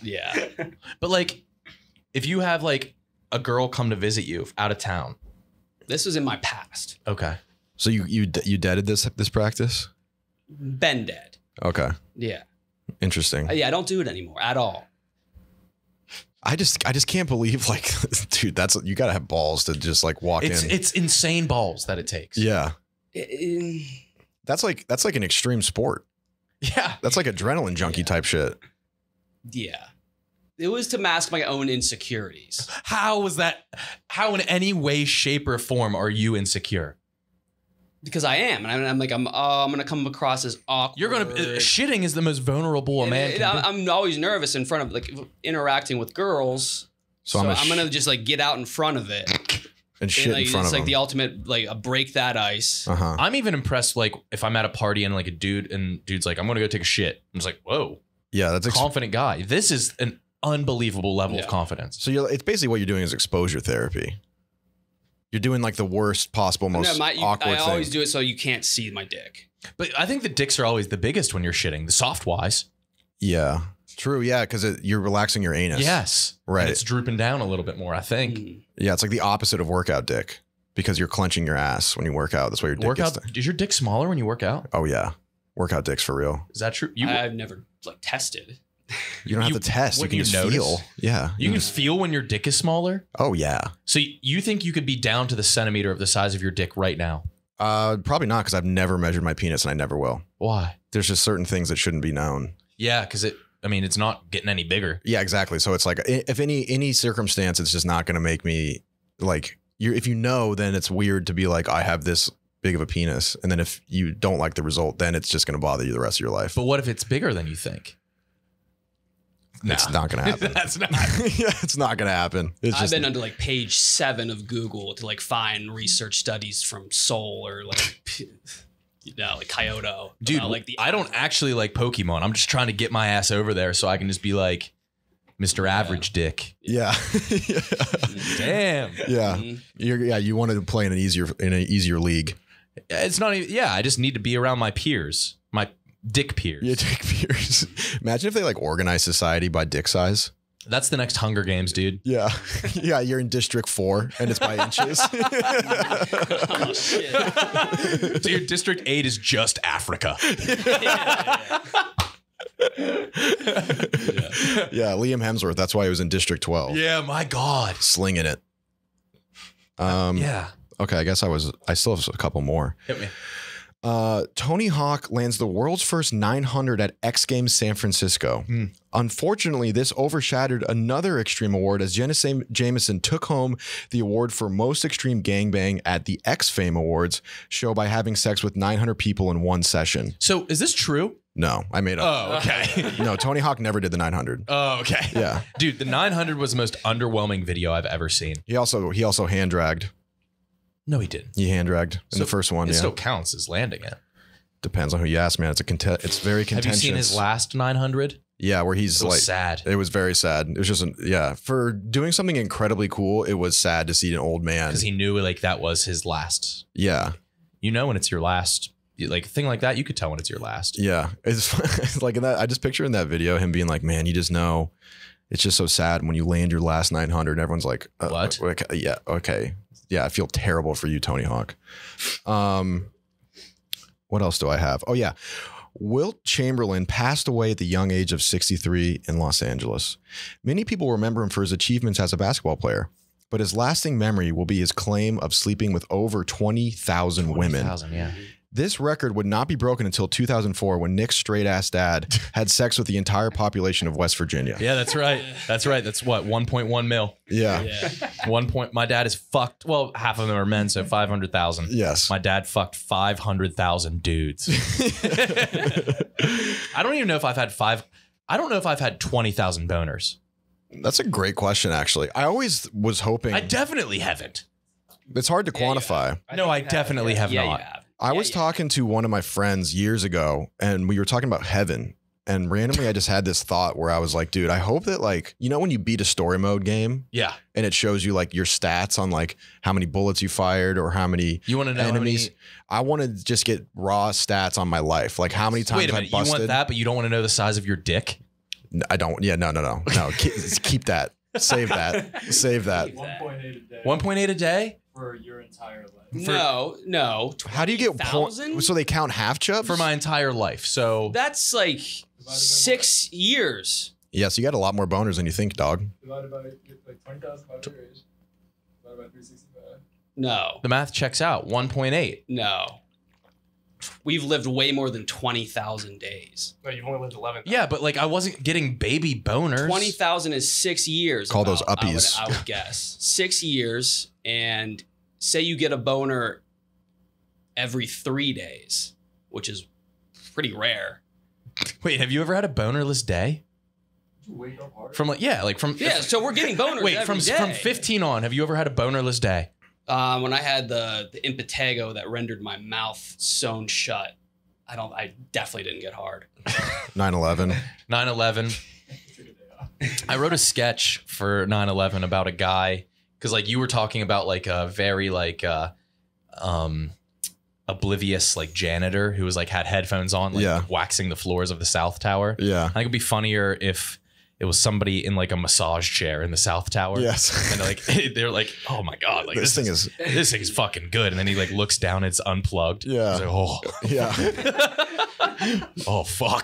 [SPEAKER 3] Yeah.
[SPEAKER 2] But like, if you have like a girl come to visit you out of town.
[SPEAKER 3] This was in my past.
[SPEAKER 2] Okay.
[SPEAKER 4] So you deaded this practice?
[SPEAKER 3] Been dead.
[SPEAKER 4] Okay.
[SPEAKER 3] Yeah.
[SPEAKER 4] Interesting.
[SPEAKER 3] Yeah, I don't do it anymore at all.
[SPEAKER 4] I just can't believe like, dude, you got to have balls to just like walk in.
[SPEAKER 2] It's insane balls that it takes.
[SPEAKER 4] Yeah. That's like an extreme sport.
[SPEAKER 2] Yeah.
[SPEAKER 4] That's like adrenaline junkie type shit.
[SPEAKER 3] Yeah. It was to mask my own insecurities.
[SPEAKER 2] How in any way, shape, or form are you insecure?
[SPEAKER 3] Because I am. And I'm going to come across as awkward.
[SPEAKER 2] You're going to... shitting is the most vulnerable a man can be.
[SPEAKER 3] I'm always nervous in front of, like, interacting with girls. So I'm going to just, like, get out in front of it.
[SPEAKER 4] And shit in front of them. It's
[SPEAKER 3] like the ultimate, like, break that ice.
[SPEAKER 4] Uh-huh.
[SPEAKER 2] I'm even impressed, like, if I'm at a party and, like, dude's like, I'm going to go take a shit. I'm just like, whoa.
[SPEAKER 4] Yeah, that's
[SPEAKER 2] confident guy. This is an unbelievable level of confidence.
[SPEAKER 4] So it's basically what you're doing is exposure therapy. You're doing like the worst possible, most awkward thing.
[SPEAKER 3] I always do it so you can't see my dick.
[SPEAKER 2] But I think the dicks are always the biggest when you're shitting, the soft wise.
[SPEAKER 4] Yeah, true. Yeah, because you're relaxing your anus.
[SPEAKER 2] Yes.
[SPEAKER 4] Right.
[SPEAKER 2] And it's drooping down a little bit more, I think.
[SPEAKER 4] Yeah, it's like the opposite of workout dick because you're clenching your ass when you work out. That's why your dick
[SPEAKER 2] Is your dick smaller when you work out?
[SPEAKER 4] Oh, yeah. Workout dicks for real.
[SPEAKER 2] Is that true?
[SPEAKER 3] I've never like tested.
[SPEAKER 4] You don't have to test. You can just feel. Yeah.
[SPEAKER 2] You can just feel when your dick is smaller?
[SPEAKER 4] Oh, yeah.
[SPEAKER 2] So you think you could be down to the centimeter of the size of your dick right now?
[SPEAKER 4] Probably not, because I've never measured my penis and I never will.
[SPEAKER 2] Why?
[SPEAKER 4] There's just certain things that shouldn't be known.
[SPEAKER 2] Yeah, because it's not getting any bigger.
[SPEAKER 4] Yeah, exactly. So it's like if any circumstance, it's just not going to make me like if you know, then it's weird to be like, I have this big of a penis. And then if you don't like the result, then it's just going to bother you the rest of your life.
[SPEAKER 2] But what if it's bigger than you think?
[SPEAKER 4] It's not going to happen.
[SPEAKER 2] That's not.
[SPEAKER 4] Yeah, it's not going to happen.
[SPEAKER 3] I've been under like page 7 of Google to like find research studies from Seoul or like, like Kyoto.
[SPEAKER 2] Dude,
[SPEAKER 3] like
[SPEAKER 2] I don't actually like Pokemon. I'm just trying to get my ass over there so I can just be like Mr. Average Dick.
[SPEAKER 4] Yeah.
[SPEAKER 2] Damn.
[SPEAKER 4] Yeah. You wanted to play in an easier league.
[SPEAKER 2] It's not even. Yeah, I just need to be around my peers. Dick Piers.
[SPEAKER 4] Yeah, Dick Piers. Imagine if they like organized society by dick size.
[SPEAKER 2] That's the next Hunger Games, dude.
[SPEAKER 4] Yeah. Yeah, you're in District 4 and it's by inches.
[SPEAKER 3] Oh shit.
[SPEAKER 2] Dude, District 8 is just Africa.
[SPEAKER 4] Yeah, Liam Hemsworth. That's why he was in District 12.
[SPEAKER 2] Yeah, my God.
[SPEAKER 4] Slinging it.
[SPEAKER 2] Yeah.
[SPEAKER 4] Okay, I guess I still have a couple more.
[SPEAKER 2] Hit me.
[SPEAKER 4] Tony Hawk lands the world's first 900 at X Games San Francisco. Unfortunately, this overshadowed another extreme award as Jenna Jameson took home the award for most extreme gangbang at the X Fame Awards show by having sex with 900 people in one session.
[SPEAKER 2] So is this true?
[SPEAKER 4] No, I made up.
[SPEAKER 2] Oh, okay.
[SPEAKER 4] No, Tony Hawk never did the 900.
[SPEAKER 2] Oh, okay.
[SPEAKER 4] Yeah.
[SPEAKER 2] Dude, the 900 was the most underwhelming video I've ever seen.
[SPEAKER 4] He also hand dragged.
[SPEAKER 2] No, he didn't.
[SPEAKER 4] He hand dragged in the first one.
[SPEAKER 2] It
[SPEAKER 4] Yeah.
[SPEAKER 2] still counts as landing it.
[SPEAKER 4] Depends on who you ask, man. It's very contentious.
[SPEAKER 2] Have you seen his last 900?
[SPEAKER 4] Yeah, where he's
[SPEAKER 2] It was
[SPEAKER 4] like
[SPEAKER 2] sad.
[SPEAKER 4] It was very sad. It was just for doing something incredibly cool. It was sad to see an old man
[SPEAKER 2] Because he knew like that was his last.
[SPEAKER 4] Yeah,
[SPEAKER 2] You know when it's your last. Like a thing like that, you could tell when it's your last.
[SPEAKER 4] yeah. It's like in that. I just picture in that video him being like, "Man, you just know." It's just so sad when you land your last 900 and everyone's like,
[SPEAKER 2] What?
[SPEAKER 4] Okay, yeah, okay, yeah. I feel terrible for you, Tony Hawk. What else do I have? Oh yeah. Wilt Chamberlain passed away at the young age of 63 in Los Angeles. Many people remember him for his achievements as a basketball player, but his lasting memory will be his claim of sleeping with over 20,000 women.
[SPEAKER 2] 20,000, yeah.
[SPEAKER 4] This record would not be broken until 2004 when Nick's straight-ass dad had sex with the entire population of West Virginia.
[SPEAKER 2] Yeah, that's right. That's right. That's what, 1.1 mil.
[SPEAKER 4] Yeah.
[SPEAKER 2] My dad is fucked. Well, half of them are men, so 500,000.
[SPEAKER 4] Yes.
[SPEAKER 2] My dad fucked 500,000 dudes. I don't even know if I've had I don't know if I've had 20,000 boners.
[SPEAKER 4] That's a great question, actually. I always was hoping.
[SPEAKER 2] I definitely haven't.
[SPEAKER 4] It's hard to quantify.
[SPEAKER 2] No, I definitely have
[SPEAKER 3] Yeah,
[SPEAKER 2] not.
[SPEAKER 3] you have.
[SPEAKER 4] I was talking to one of my friends years ago, and we were talking about heaven. And randomly, I just had this thought where I was like, dude, I hope that, like, you know, when you beat a story mode game
[SPEAKER 2] Yeah.
[SPEAKER 4] and it shows you like your stats on like how many bullets you fired or how many
[SPEAKER 2] You want to know
[SPEAKER 4] enemies. I want to just get raw stats on my life. Like how many times
[SPEAKER 2] Wait a
[SPEAKER 4] I
[SPEAKER 2] minute.
[SPEAKER 4] busted.
[SPEAKER 2] You want that, but you don't want to know the size of your dick?
[SPEAKER 4] I don't. Yeah, no. Keep that. Save that. Save that.
[SPEAKER 7] 1.8 a day
[SPEAKER 2] 1.8 a day?
[SPEAKER 7] for your entire life.
[SPEAKER 3] No.
[SPEAKER 4] How do you get
[SPEAKER 3] 20,000?
[SPEAKER 4] So they count half chubs
[SPEAKER 2] For my entire life. So
[SPEAKER 3] That's like 6 years.
[SPEAKER 4] Yeah, so you got a lot more boners than you think, dog.
[SPEAKER 7] Divided by like 20,000 by your age. Divided by 365.
[SPEAKER 3] No.
[SPEAKER 2] the math checks out. 1.8.
[SPEAKER 3] No. We've lived way more than 20,000 days.
[SPEAKER 5] No, you've only lived 11.
[SPEAKER 2] Yeah, but like I wasn't getting baby boners.
[SPEAKER 3] 20,000 is 6 years.
[SPEAKER 4] Call those uppies.
[SPEAKER 3] I would guess. 6 years, and say you get a boner every 3 days, which is pretty rare.
[SPEAKER 2] Wait, have you ever had a bonerless day?
[SPEAKER 7] Did you wake up hard?
[SPEAKER 2] From like from
[SPEAKER 3] Yeah, so we're getting boners
[SPEAKER 2] Wait,
[SPEAKER 3] every day.
[SPEAKER 2] from 15 on, have you ever had a bonerless day?
[SPEAKER 3] When I had the impetigo that rendered my mouth sewn shut, I definitely didn't get hard.
[SPEAKER 4] 9/11.
[SPEAKER 2] 9/11. I wrote a sketch for 9/11 about a guy because like you were talking about like a very like oblivious like janitor who was like had headphones on like
[SPEAKER 4] Yeah.
[SPEAKER 2] waxing the floors of the South Tower.
[SPEAKER 4] Yeah.
[SPEAKER 2] I think it'd be funnier if it was somebody in like a massage chair in the South Tower.
[SPEAKER 4] Yes.
[SPEAKER 2] And like they're like, oh my God, like
[SPEAKER 4] This thing is.
[SPEAKER 2] this thing is fucking good. And then he like looks down, it's unplugged.
[SPEAKER 4] Yeah.
[SPEAKER 2] He's like, oh,
[SPEAKER 4] Yeah.
[SPEAKER 2] oh fuck.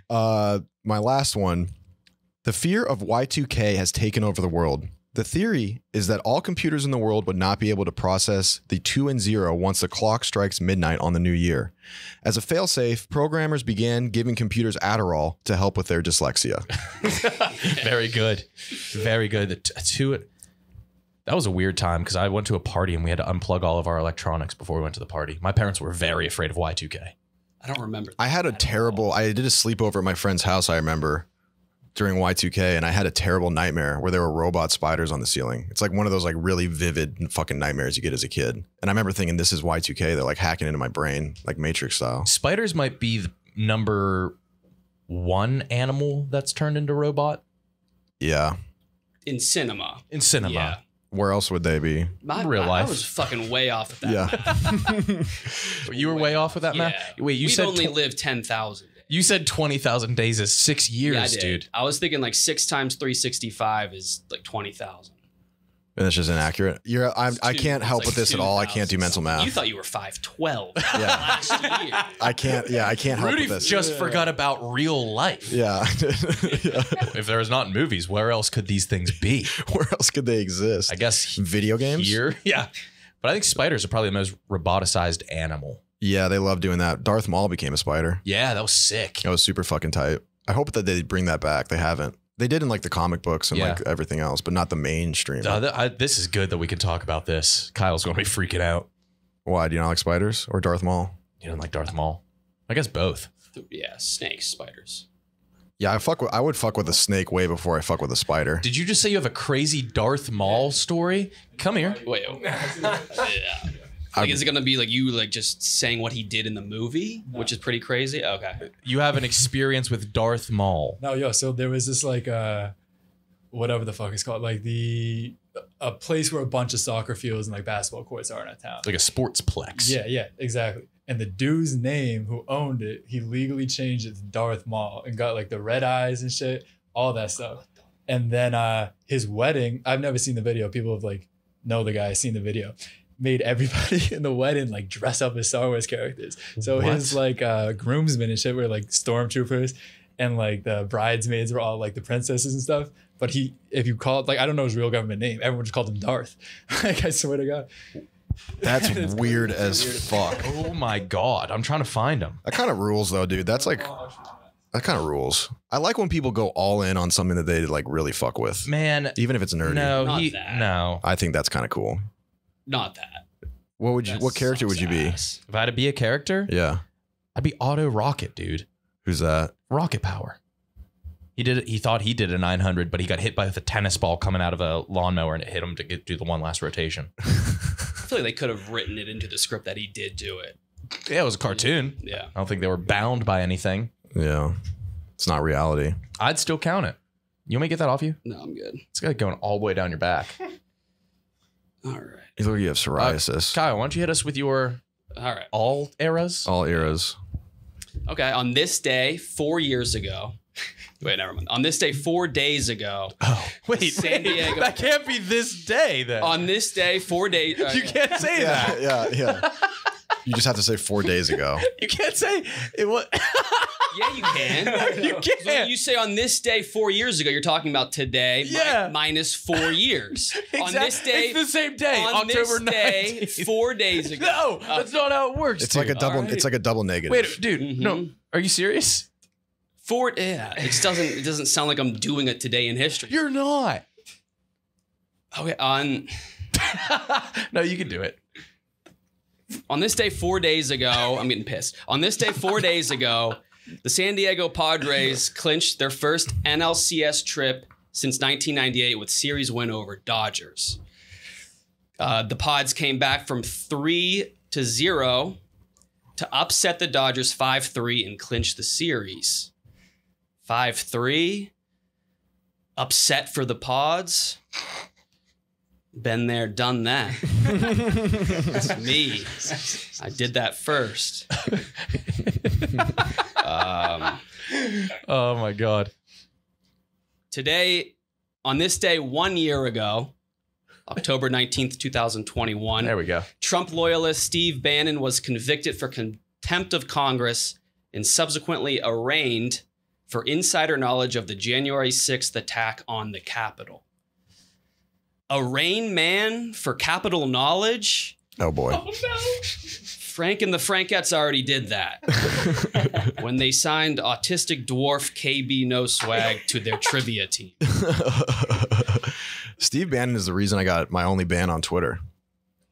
[SPEAKER 4] My last one. The fear of Y2K has taken over the world. The theory is that all computers in the world would not be able to process the 2 and 0 once the clock strikes midnight on the new year. As a failsafe, programmers began giving computers Adderall to help with their dyslexia.
[SPEAKER 2] Very good. Very good. That was a weird time because I went to a party and we had to unplug all of our electronics before we went to the party. My parents were very afraid of Y2K.
[SPEAKER 3] I don't remember.
[SPEAKER 4] I had a terrible, I did a sleepover at my friend's house, I remember, during Y2K, and I had a terrible nightmare where there were robot spiders on the ceiling. It's like one of those like really vivid fucking nightmares you get as a kid. And I remember thinking, this is Y2K. They're like hacking into my brain, like Matrix style.
[SPEAKER 2] Spiders might be the number one animal that's turned into robot
[SPEAKER 4] Yeah.
[SPEAKER 3] In cinema.
[SPEAKER 2] in cinema.
[SPEAKER 3] Yeah.
[SPEAKER 4] Where else would they be?
[SPEAKER 2] Real life.
[SPEAKER 3] I was fucking way off at that.
[SPEAKER 4] Yeah.
[SPEAKER 2] You were way off with that, Matt?
[SPEAKER 3] Yeah.
[SPEAKER 2] Wait, you
[SPEAKER 3] We'd
[SPEAKER 2] said
[SPEAKER 3] only lived 10,000 days.
[SPEAKER 2] you said 20,000 days is 6 years,
[SPEAKER 3] Yeah, I did.
[SPEAKER 2] dude.
[SPEAKER 3] I was thinking like 6 times 365 is like 20,000.
[SPEAKER 4] And that's just inaccurate. I can't help with this at all. I can't do mental math.
[SPEAKER 3] You thought you were 5'12"
[SPEAKER 4] Yeah.
[SPEAKER 3] last year.
[SPEAKER 4] I can't help
[SPEAKER 2] Rudy
[SPEAKER 4] with this.
[SPEAKER 2] just forgot about real life.
[SPEAKER 4] Yeah. Yeah.
[SPEAKER 2] If there's not in movies, where else could these things be?
[SPEAKER 4] Where else could they exist?
[SPEAKER 2] I guess
[SPEAKER 4] Video games?
[SPEAKER 2] here. Yeah. But I think spiders are probably the most roboticized animal.
[SPEAKER 4] Yeah, they love doing that. Darth Maul became a spider.
[SPEAKER 2] Yeah, that was sick.
[SPEAKER 4] That was super fucking tight. I hope that they bring that back. They haven't. They did in like the comic books and like everything else, but not the mainstream.
[SPEAKER 2] This is good that we can talk about this. Kyle's going to be freaking out.
[SPEAKER 4] Why? Do you not like spiders or Darth Maul?
[SPEAKER 2] You don't like Darth Maul? I guess both.
[SPEAKER 3] Yeah, snakes, spiders.
[SPEAKER 4] Yeah, I would fuck with a snake way before I fuck with a spider.
[SPEAKER 2] Did you just say you have a crazy Darth Maul story? Come here.
[SPEAKER 3] Wait. Yeah. Like, is it gonna be like you like just saying what he did in the movie, which is pretty crazy? Okay.
[SPEAKER 2] You have an experience with Darth Maul.
[SPEAKER 7] No, yo, so there was this like whatever the fuck it's called, like a place where a bunch of soccer fields and like basketball courts are in a town.
[SPEAKER 2] Like a sportsplex.
[SPEAKER 7] Yeah, exactly. And the dude's name who owned it, he legally changed it to Darth Maul and got like the red eyes and shit, all that stuff. And then his wedding, I've never seen the video. People have like know the guy, seen the video. Made everybody in the wedding like dress up as Star Wars characters. So his like groomsmen and shit were like stormtroopers, and like the bridesmaids were all like the princesses and stuff. But if you call it, like, I don't know his real government name, everyone just called him Darth. Like, I swear to God.
[SPEAKER 4] That's weird as fuck.
[SPEAKER 2] Oh my God. I'm trying to find him.
[SPEAKER 4] That kind of rules though, dude. That's like, that kind of rules. I like when people go all in on something that they like really fuck with.
[SPEAKER 2] Man.
[SPEAKER 4] Even if it's nerdy.
[SPEAKER 2] No.
[SPEAKER 4] I think that's kind of cool.
[SPEAKER 3] Not that.
[SPEAKER 4] What character would you be?
[SPEAKER 2] If I had to be a character,
[SPEAKER 4] Yeah.
[SPEAKER 2] I'd be Auto Rocket, dude.
[SPEAKER 4] Who's that?
[SPEAKER 2] Rocket power. He thought he did a 900, but he got hit by the tennis ball coming out of a lawnmower and it hit him to do the one last rotation.
[SPEAKER 3] I feel like they could have written it into the script that he did do it.
[SPEAKER 2] Yeah, it was a cartoon.
[SPEAKER 3] Yeah.
[SPEAKER 2] I don't think they were bound by anything.
[SPEAKER 4] Yeah. It's not reality.
[SPEAKER 2] I'd still count it. You want me to get that off you?
[SPEAKER 3] No, I'm good.
[SPEAKER 2] It's got going all the way down your back.
[SPEAKER 3] All right.
[SPEAKER 4] You look like you have psoriasis.
[SPEAKER 2] Kyle, why don't you hit us with your
[SPEAKER 3] All right.
[SPEAKER 2] all eras?
[SPEAKER 4] All eras.
[SPEAKER 3] Okay. On this day, 4 years ago. Wait, never mind. On this day, 4 days ago.
[SPEAKER 2] Oh, wait.
[SPEAKER 3] San Diego.
[SPEAKER 2] That can't be this day then.
[SPEAKER 3] On this day, 4 days.
[SPEAKER 2] You can't say that.
[SPEAKER 4] Yeah. You just have to say 4 days ago.
[SPEAKER 2] You can't say it was.
[SPEAKER 3] Yeah, you can.
[SPEAKER 2] You can't.
[SPEAKER 3] So you say on this day 4 years ago, you're talking about today minus 4 years. On this day,
[SPEAKER 2] it's the same day,
[SPEAKER 3] on
[SPEAKER 2] October
[SPEAKER 3] this day,
[SPEAKER 2] 19th.
[SPEAKER 3] 4 days ago.
[SPEAKER 2] No, that's not how it works.
[SPEAKER 4] It's like a double.
[SPEAKER 3] right.
[SPEAKER 4] It's like a double negative.
[SPEAKER 2] Wait, dude. No, are you serious?
[SPEAKER 3] It doesn't sound like I'm doing a today in history.
[SPEAKER 2] You're not.
[SPEAKER 3] Okay, on
[SPEAKER 2] No, you can do it.
[SPEAKER 3] this day 4 days ago, I'm getting pissed. On this day 4 days ago, the San Diego Padres clinched their first NLCS trip since 1998 with series win over Dodgers. The Pods came back from 3-0 to upset the Dodgers 5-3 and clinch the series. 5-3, upset for the Pods. Been there, done that. That's me. I did that first.
[SPEAKER 2] Oh my God.
[SPEAKER 3] Today, on this day 1 year ago, October 19th, 2021,
[SPEAKER 2] There we go.
[SPEAKER 3] Trump loyalist Steve Bannon was convicted for contempt of Congress and subsequently arraigned for insider knowledge of the January 6th attack on the Capitol. Arraign man for Capitol knowledge?
[SPEAKER 4] Oh boy.
[SPEAKER 3] Frank and the Frankettes already did that when they signed Autistic Dwarf KB No Swag to their trivia team.
[SPEAKER 4] Steve Bannon is the reason I got my only ban on Twitter.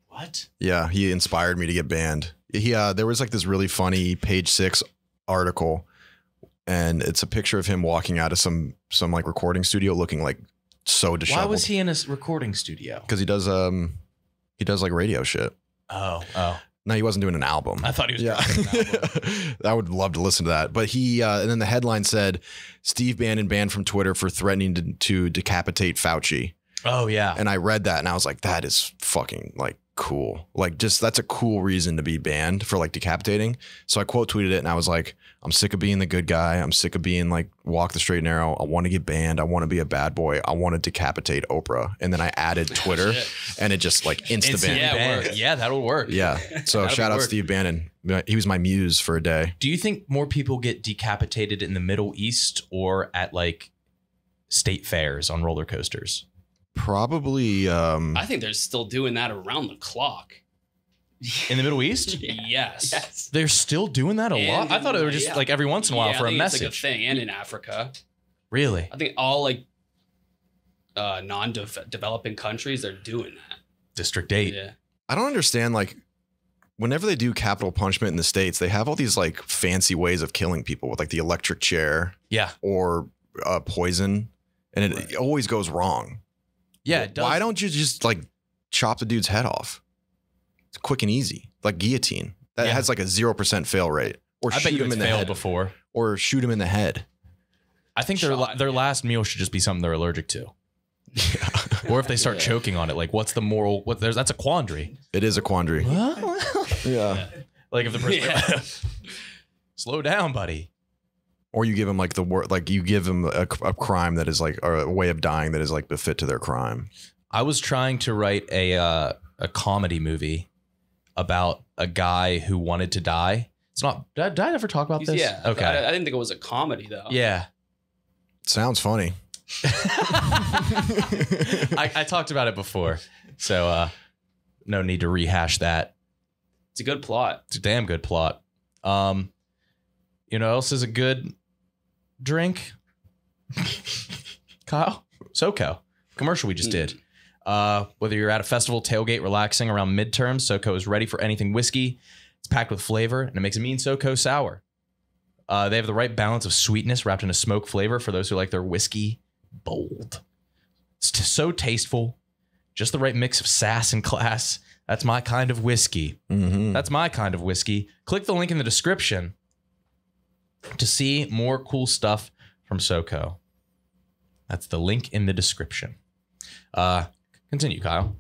[SPEAKER 2] What?
[SPEAKER 4] Yeah, he inspired me to get banned. There was like this really funny Page 6 article, and it's a picture of him walking out of some like recording studio looking like so disheveled.
[SPEAKER 2] Why was he in a recording studio?
[SPEAKER 4] Because he does like radio shit.
[SPEAKER 2] Oh.
[SPEAKER 4] No, he wasn't doing an album.
[SPEAKER 2] I thought he was
[SPEAKER 4] Yeah.
[SPEAKER 2] doing an album.
[SPEAKER 4] I would love to listen to that. But he, and then the headline said, Steve Bannon banned from Twitter for threatening to decapitate Fauci.
[SPEAKER 2] Oh yeah.
[SPEAKER 4] And I read that and I was like, that is fucking like cool. Like just that's a cool reason to be banned for like decapitating. So I quote tweeted it and I was like, I'm sick of being the good guy. I'm sick of being like walk the straight and narrow. I want to get banned. I want to be a bad boy. I want to decapitate Oprah. And then I added Twitter and it just like insta ban.
[SPEAKER 2] Yeah, that'll work.
[SPEAKER 4] Yeah. So shout out Steve Bannon. He was my muse for a day.
[SPEAKER 2] Do you think more people get decapitated in the Middle East or at like state fairs on roller coasters?
[SPEAKER 4] Probably.
[SPEAKER 3] I think they're still doing that around the clock.
[SPEAKER 2] In the Middle East?
[SPEAKER 3] Yes.
[SPEAKER 2] They're still doing that a lot? I thought it was just like every once in a while for a message.
[SPEAKER 3] It's like a thing. And in Africa.
[SPEAKER 2] Really?
[SPEAKER 3] I think all like non-developing countries are doing that.
[SPEAKER 2] District 8.
[SPEAKER 3] Yeah.
[SPEAKER 4] I don't understand, like, whenever they do capital punishment in the States, they have all these like fancy ways of killing people with like the electric chair.
[SPEAKER 2] Yeah.
[SPEAKER 4] Or poison. And it always goes wrong.
[SPEAKER 2] Yeah, it does.
[SPEAKER 4] Why don't you just like chop the dude's head off? It's quick and easy, like guillotine. That has like a 0% fail rate. Or
[SPEAKER 2] I bet
[SPEAKER 4] shoot
[SPEAKER 2] you
[SPEAKER 4] him in
[SPEAKER 2] it's
[SPEAKER 4] the
[SPEAKER 2] failed
[SPEAKER 4] head.
[SPEAKER 2] before.
[SPEAKER 4] Or shoot him in the head.
[SPEAKER 2] I think their last meal should just be something they're allergic to. Yeah. Or if they start choking on it, like what's the moral? That's a quandary.
[SPEAKER 4] It is a quandary. Yeah.
[SPEAKER 2] Like if the person slow down, buddy.
[SPEAKER 4] Or you give them like you give them a crime that is like, or a way of dying that is like befit to their crime.
[SPEAKER 2] I was trying to write a comedy movie about a guy who wanted to die. It's not. Did I ever talk about this?
[SPEAKER 3] Yeah.
[SPEAKER 2] Okay.
[SPEAKER 3] I didn't think it was a comedy though.
[SPEAKER 2] Yeah.
[SPEAKER 4] Sounds funny.
[SPEAKER 2] I talked about it before, so no need to rehash that.
[SPEAKER 3] It's a good plot.
[SPEAKER 2] It's a damn good plot. You know what else is a good drink? Kyle? SoCo. Commercial we just did. Whether you're at a festival, tailgate, relaxing around midterms, SoCo is ready for anything whiskey. It's packed with flavor, and it makes a mean SoCo sour. They have the right balance of sweetness wrapped in a smoke flavor for those who like their whiskey bold. It's so tasteful. Just the right mix of sass and class. That's my kind of whiskey.
[SPEAKER 4] Mm-hmm.
[SPEAKER 2] That's my kind of whiskey. Click the link in the description to see more cool stuff from SoCo. That's the link in the description. Continue, Kyle.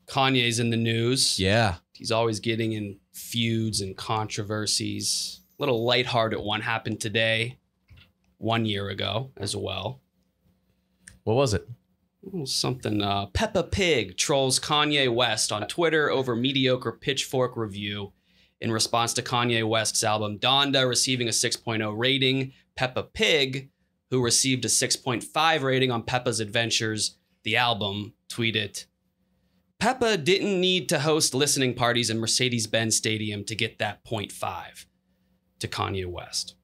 [SPEAKER 3] Kanye's in the news.
[SPEAKER 2] Yeah.
[SPEAKER 3] He's always getting in feuds and controversies. A little lighthearted one happened today, 1 year ago as well.
[SPEAKER 2] What was it?
[SPEAKER 3] Something. Peppa Pig trolls Kanye West on Twitter over mediocre Pitchfork review in response to Kanye West's album Donda receiving a 6.0 rating. Peppa Pig, who received a 6.5 rating on Peppa's Adventures, the album, tweeted, Peppa didn't need to host listening parties in Mercedes-Benz Stadium to get that 0.5 to Kanye West.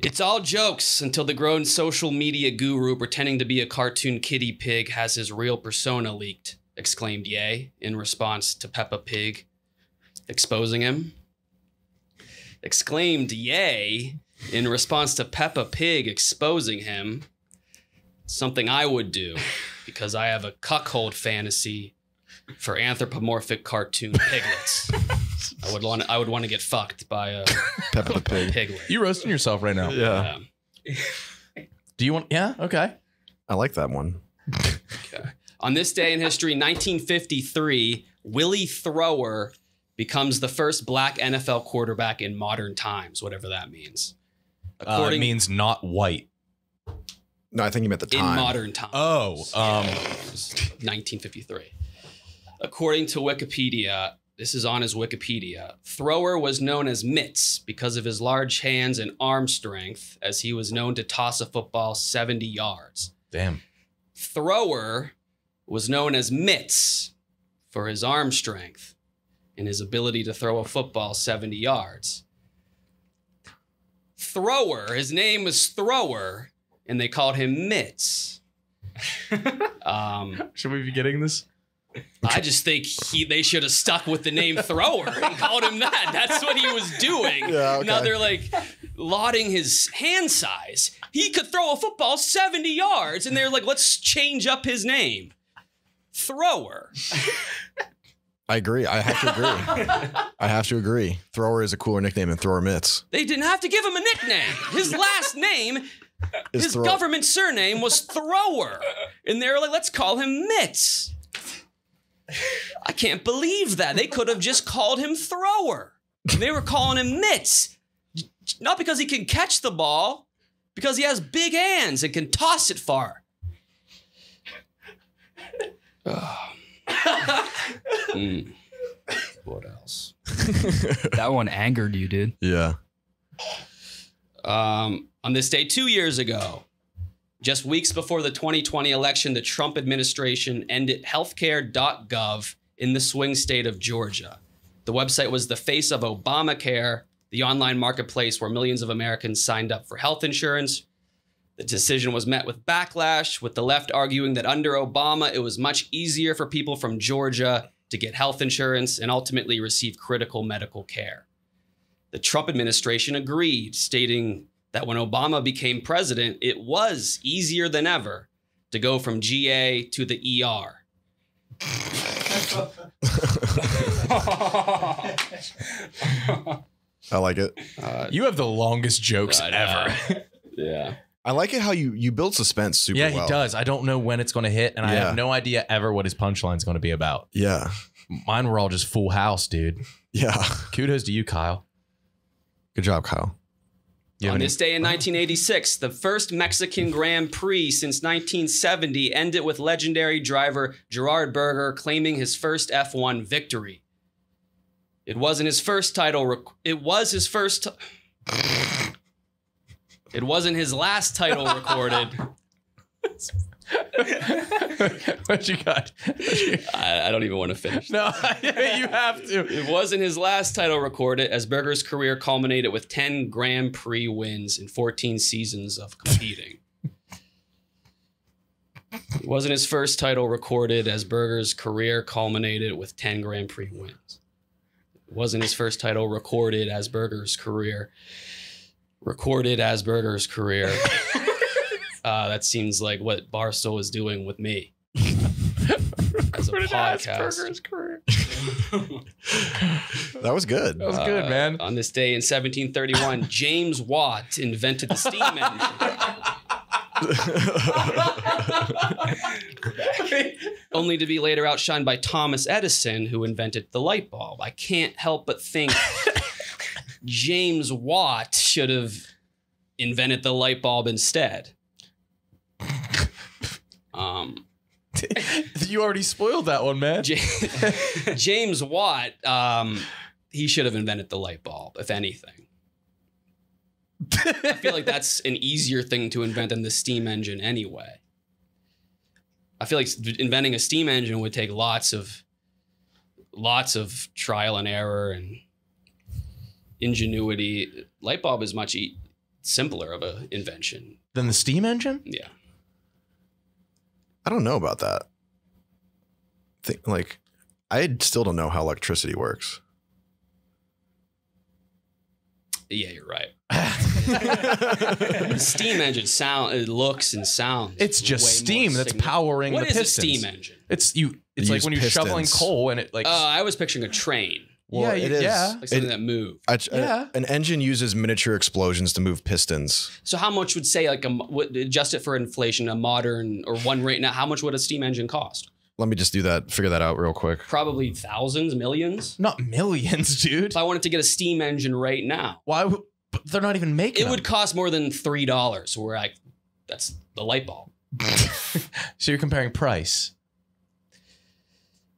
[SPEAKER 3] It's all jokes until the grown social media guru pretending to be a cartoon kitty pig has his real persona leaked, exclaimed Ye in response to Peppa Pig exposing him. Exclaimed Ye in response to Peppa Pig exposing him. Something I would do because I have a cuckold fantasy for anthropomorphic cartoon piglets. I would want to get fucked by a
[SPEAKER 4] Peppa the Pig.
[SPEAKER 3] piglet.
[SPEAKER 2] You roasting yourself right now.
[SPEAKER 4] Yeah.
[SPEAKER 2] Do you want? Yeah. Okay.
[SPEAKER 4] I like that one.
[SPEAKER 3] Okay. On this day in history, 1953, Willie Thrower becomes the first black NFL quarterback in modern times, whatever that means.
[SPEAKER 2] It means not white.
[SPEAKER 4] No, I think you meant the
[SPEAKER 3] In
[SPEAKER 4] time.
[SPEAKER 3] modern times.
[SPEAKER 2] Oh,
[SPEAKER 3] It was 1953. According to Wikipedia, this is on his Wikipedia, Thrower was known as Mitts because of his large hands and arm strength, as he was known to toss a football 70 yards.
[SPEAKER 2] damn.
[SPEAKER 3] Thrower was known as Mitts for his arm strength and his ability to throw a football 70 yards. Thrower, his name was Thrower, and they called him Mitts.
[SPEAKER 2] Should we be getting this?
[SPEAKER 3] I just think they should have stuck with the name Thrower and called him that. That's what he was doing.
[SPEAKER 4] Yeah, okay.
[SPEAKER 3] Now they're like lauding his hand size. He could throw a football 70 yards, and they're like, let's change up his name. Thrower.
[SPEAKER 4] I agree. I have to agree. I have to agree. Thrower is a cooler nickname than Thrower Mitts.
[SPEAKER 3] They didn't have to give him a nickname. His last name His government surname was Thrower. And they were like, let's call him Mitts. I can't believe that. They could have just called him Thrower. They were calling him Mitts. Not because he can catch the ball, because he has big hands and can toss it far. What else?
[SPEAKER 6] That one angered you, dude.
[SPEAKER 4] Yeah.
[SPEAKER 3] On this day 2 years ago, just weeks before the 2020 election, the Trump administration ended healthcare.gov in the swing state of Georgia. The website was the face of Obamacare, the online marketplace where millions of Americans signed up for health insurance. The decision was met with backlash, with the left arguing that under Obama, it was much easier for people from Georgia to get health insurance and ultimately receive critical medical care. The Trump administration agreed, stating that when Obama became president, it was easier than ever to go from GA to the ER.
[SPEAKER 4] I like it.
[SPEAKER 2] You have the longest jokes ever.
[SPEAKER 3] Yeah.
[SPEAKER 4] I like it how you build suspense super
[SPEAKER 2] Yeah,
[SPEAKER 4] well.
[SPEAKER 2] he does. I don't know when it's going to hit, and I have no idea ever what his punchline is going to be about.
[SPEAKER 4] Yeah.
[SPEAKER 2] Mine were all just full house, dude.
[SPEAKER 4] Yeah.
[SPEAKER 2] Kudos to you, Kyle.
[SPEAKER 4] Good job, Kyle.
[SPEAKER 3] On this day in 1986, the first Mexican Grand Prix since 1970 ended with legendary driver Gerard Berger claiming his first F1 victory. It wasn't his first title. It was his first. It wasn't his last title recorded.
[SPEAKER 2] What you got?
[SPEAKER 3] I don't even want to finish.
[SPEAKER 2] No, you have to.
[SPEAKER 3] It wasn't his last title recorded, as Berger's career culminated with 10 Grand Prix wins in 14 seasons of competing. It wasn't his first title recorded, as Berger's career culminated with 10 Grand Prix wins. It wasn't his first title recorded, as Berger's career. That seems like what Barstool is doing with me. As a podcast.
[SPEAKER 4] That was good.
[SPEAKER 2] That was good, man.
[SPEAKER 3] On this day in 1731, James Watt invented the steam engine. Only to be later outshined by Thomas Edison, who invented the light bulb. I can't help but think James Watt should have invented the light bulb instead.
[SPEAKER 2] You already spoiled that one, man.
[SPEAKER 3] James Watt, he should have invented the light bulb, if anything. I feel like that's an easier thing to invent than the steam engine anyway. I feel like inventing a steam engine would take lots of trial and error and ingenuity. Light bulb is much simpler of an invention.
[SPEAKER 2] Than the steam engine?
[SPEAKER 3] Yeah.
[SPEAKER 4] I don't know about that. I still don't know how electricity works.
[SPEAKER 3] Yeah, you're right. The steam engine it looks and sounds.
[SPEAKER 2] It's just steam that's powering the pistons.
[SPEAKER 3] What is a steam engine?
[SPEAKER 2] It's like
[SPEAKER 4] use
[SPEAKER 2] when you're shoveling
[SPEAKER 4] pistons.
[SPEAKER 2] coal and it like.
[SPEAKER 3] I was picturing a train.
[SPEAKER 4] Well,
[SPEAKER 2] yeah,
[SPEAKER 4] it is.
[SPEAKER 2] yeah.
[SPEAKER 3] Like something that moved.
[SPEAKER 4] An engine uses miniature explosions to move pistons.
[SPEAKER 3] So how much would say adjust it for inflation, a modern or one right now, how much would a steam engine cost?
[SPEAKER 4] Let me just figure that out real quick.
[SPEAKER 3] Probably thousands, millions.
[SPEAKER 2] Not millions, dude.
[SPEAKER 3] If I wanted to get a steam engine right now.
[SPEAKER 2] Why? They're not even making
[SPEAKER 3] it would cost more than $3, where that's the light bulb.
[SPEAKER 2] So you're comparing price.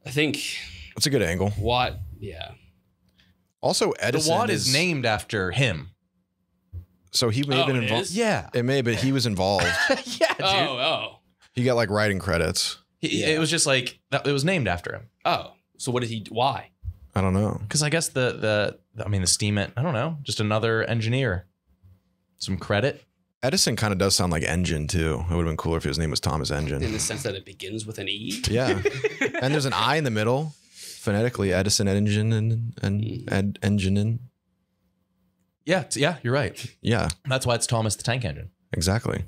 [SPEAKER 3] I think
[SPEAKER 4] That's a good angle.
[SPEAKER 3] Watt, yeah.
[SPEAKER 4] Also, Edison.
[SPEAKER 2] The Watt is named after him.
[SPEAKER 4] So he may have been involved.
[SPEAKER 2] Yeah.
[SPEAKER 4] It may, but he was involved.
[SPEAKER 2] Yeah, dude.
[SPEAKER 3] Oh.
[SPEAKER 4] He got like writing credits.
[SPEAKER 2] It was just like it was named after him.
[SPEAKER 3] Oh. So what did he? Why?
[SPEAKER 4] I don't know.
[SPEAKER 2] Because I guess the steam. I don't know. Just another engineer. Some credit.
[SPEAKER 4] Edison kind of does sound like Engine too. It would have been cooler if his name was Thomas Engine.
[SPEAKER 3] In the sense that it begins with an E.
[SPEAKER 4] Yeah, and there's an I in the middle. Phonetically, Edison, Engine, and Engine.
[SPEAKER 2] Yeah, you're right.
[SPEAKER 4] Yeah,
[SPEAKER 2] that's why it's Thomas the Tank Engine.
[SPEAKER 4] Exactly.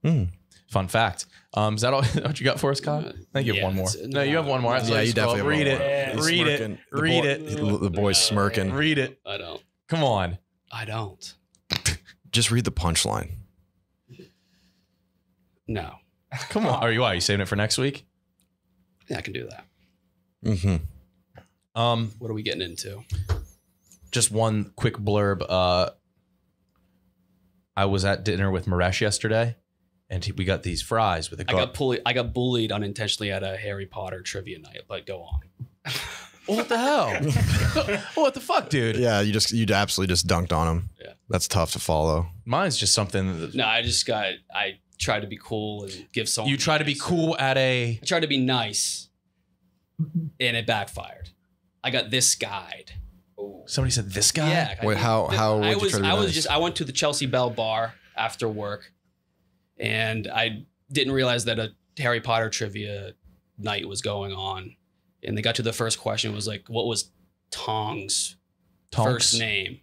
[SPEAKER 2] Fun fact. Is that all what you got for us, Kyle? I think you have one more. No, you have one more.
[SPEAKER 4] Yeah, you definitely have
[SPEAKER 2] read
[SPEAKER 4] one more.
[SPEAKER 2] it. Read it. Read it.
[SPEAKER 4] The boy's smirking.
[SPEAKER 2] Read it.
[SPEAKER 3] I don't.
[SPEAKER 2] Come on.
[SPEAKER 3] I don't.
[SPEAKER 4] Just read the punchline.
[SPEAKER 3] No.
[SPEAKER 2] Come on. Are you saving it for next week?
[SPEAKER 3] Yeah, I can do that.
[SPEAKER 4] Mm-hmm.
[SPEAKER 3] What are we getting into?
[SPEAKER 2] Just one quick blurb. I was at dinner with Maresh yesterday, and we got these fries with a
[SPEAKER 3] I got bullied unintentionally at a Harry Potter trivia night, but go on.
[SPEAKER 2] What the hell? What the fuck, dude?
[SPEAKER 4] Yeah, you'd absolutely just dunked on him.
[SPEAKER 3] Yeah.
[SPEAKER 4] That's tough to follow.
[SPEAKER 2] Mine's just something that
[SPEAKER 3] No, I tried to be cool and give someone.
[SPEAKER 2] you try to be cool at a.
[SPEAKER 3] I tried to be nice, and it backfired. I got this guide.
[SPEAKER 2] Somebody said this guy.
[SPEAKER 3] Yeah.
[SPEAKER 4] Wait, how would you try to be nice?
[SPEAKER 3] I went to the Chelsea Bell bar after work, and I didn't realize that a Harry Potter trivia night was going on. And they got to the first question. It was like, what was Tong's first name?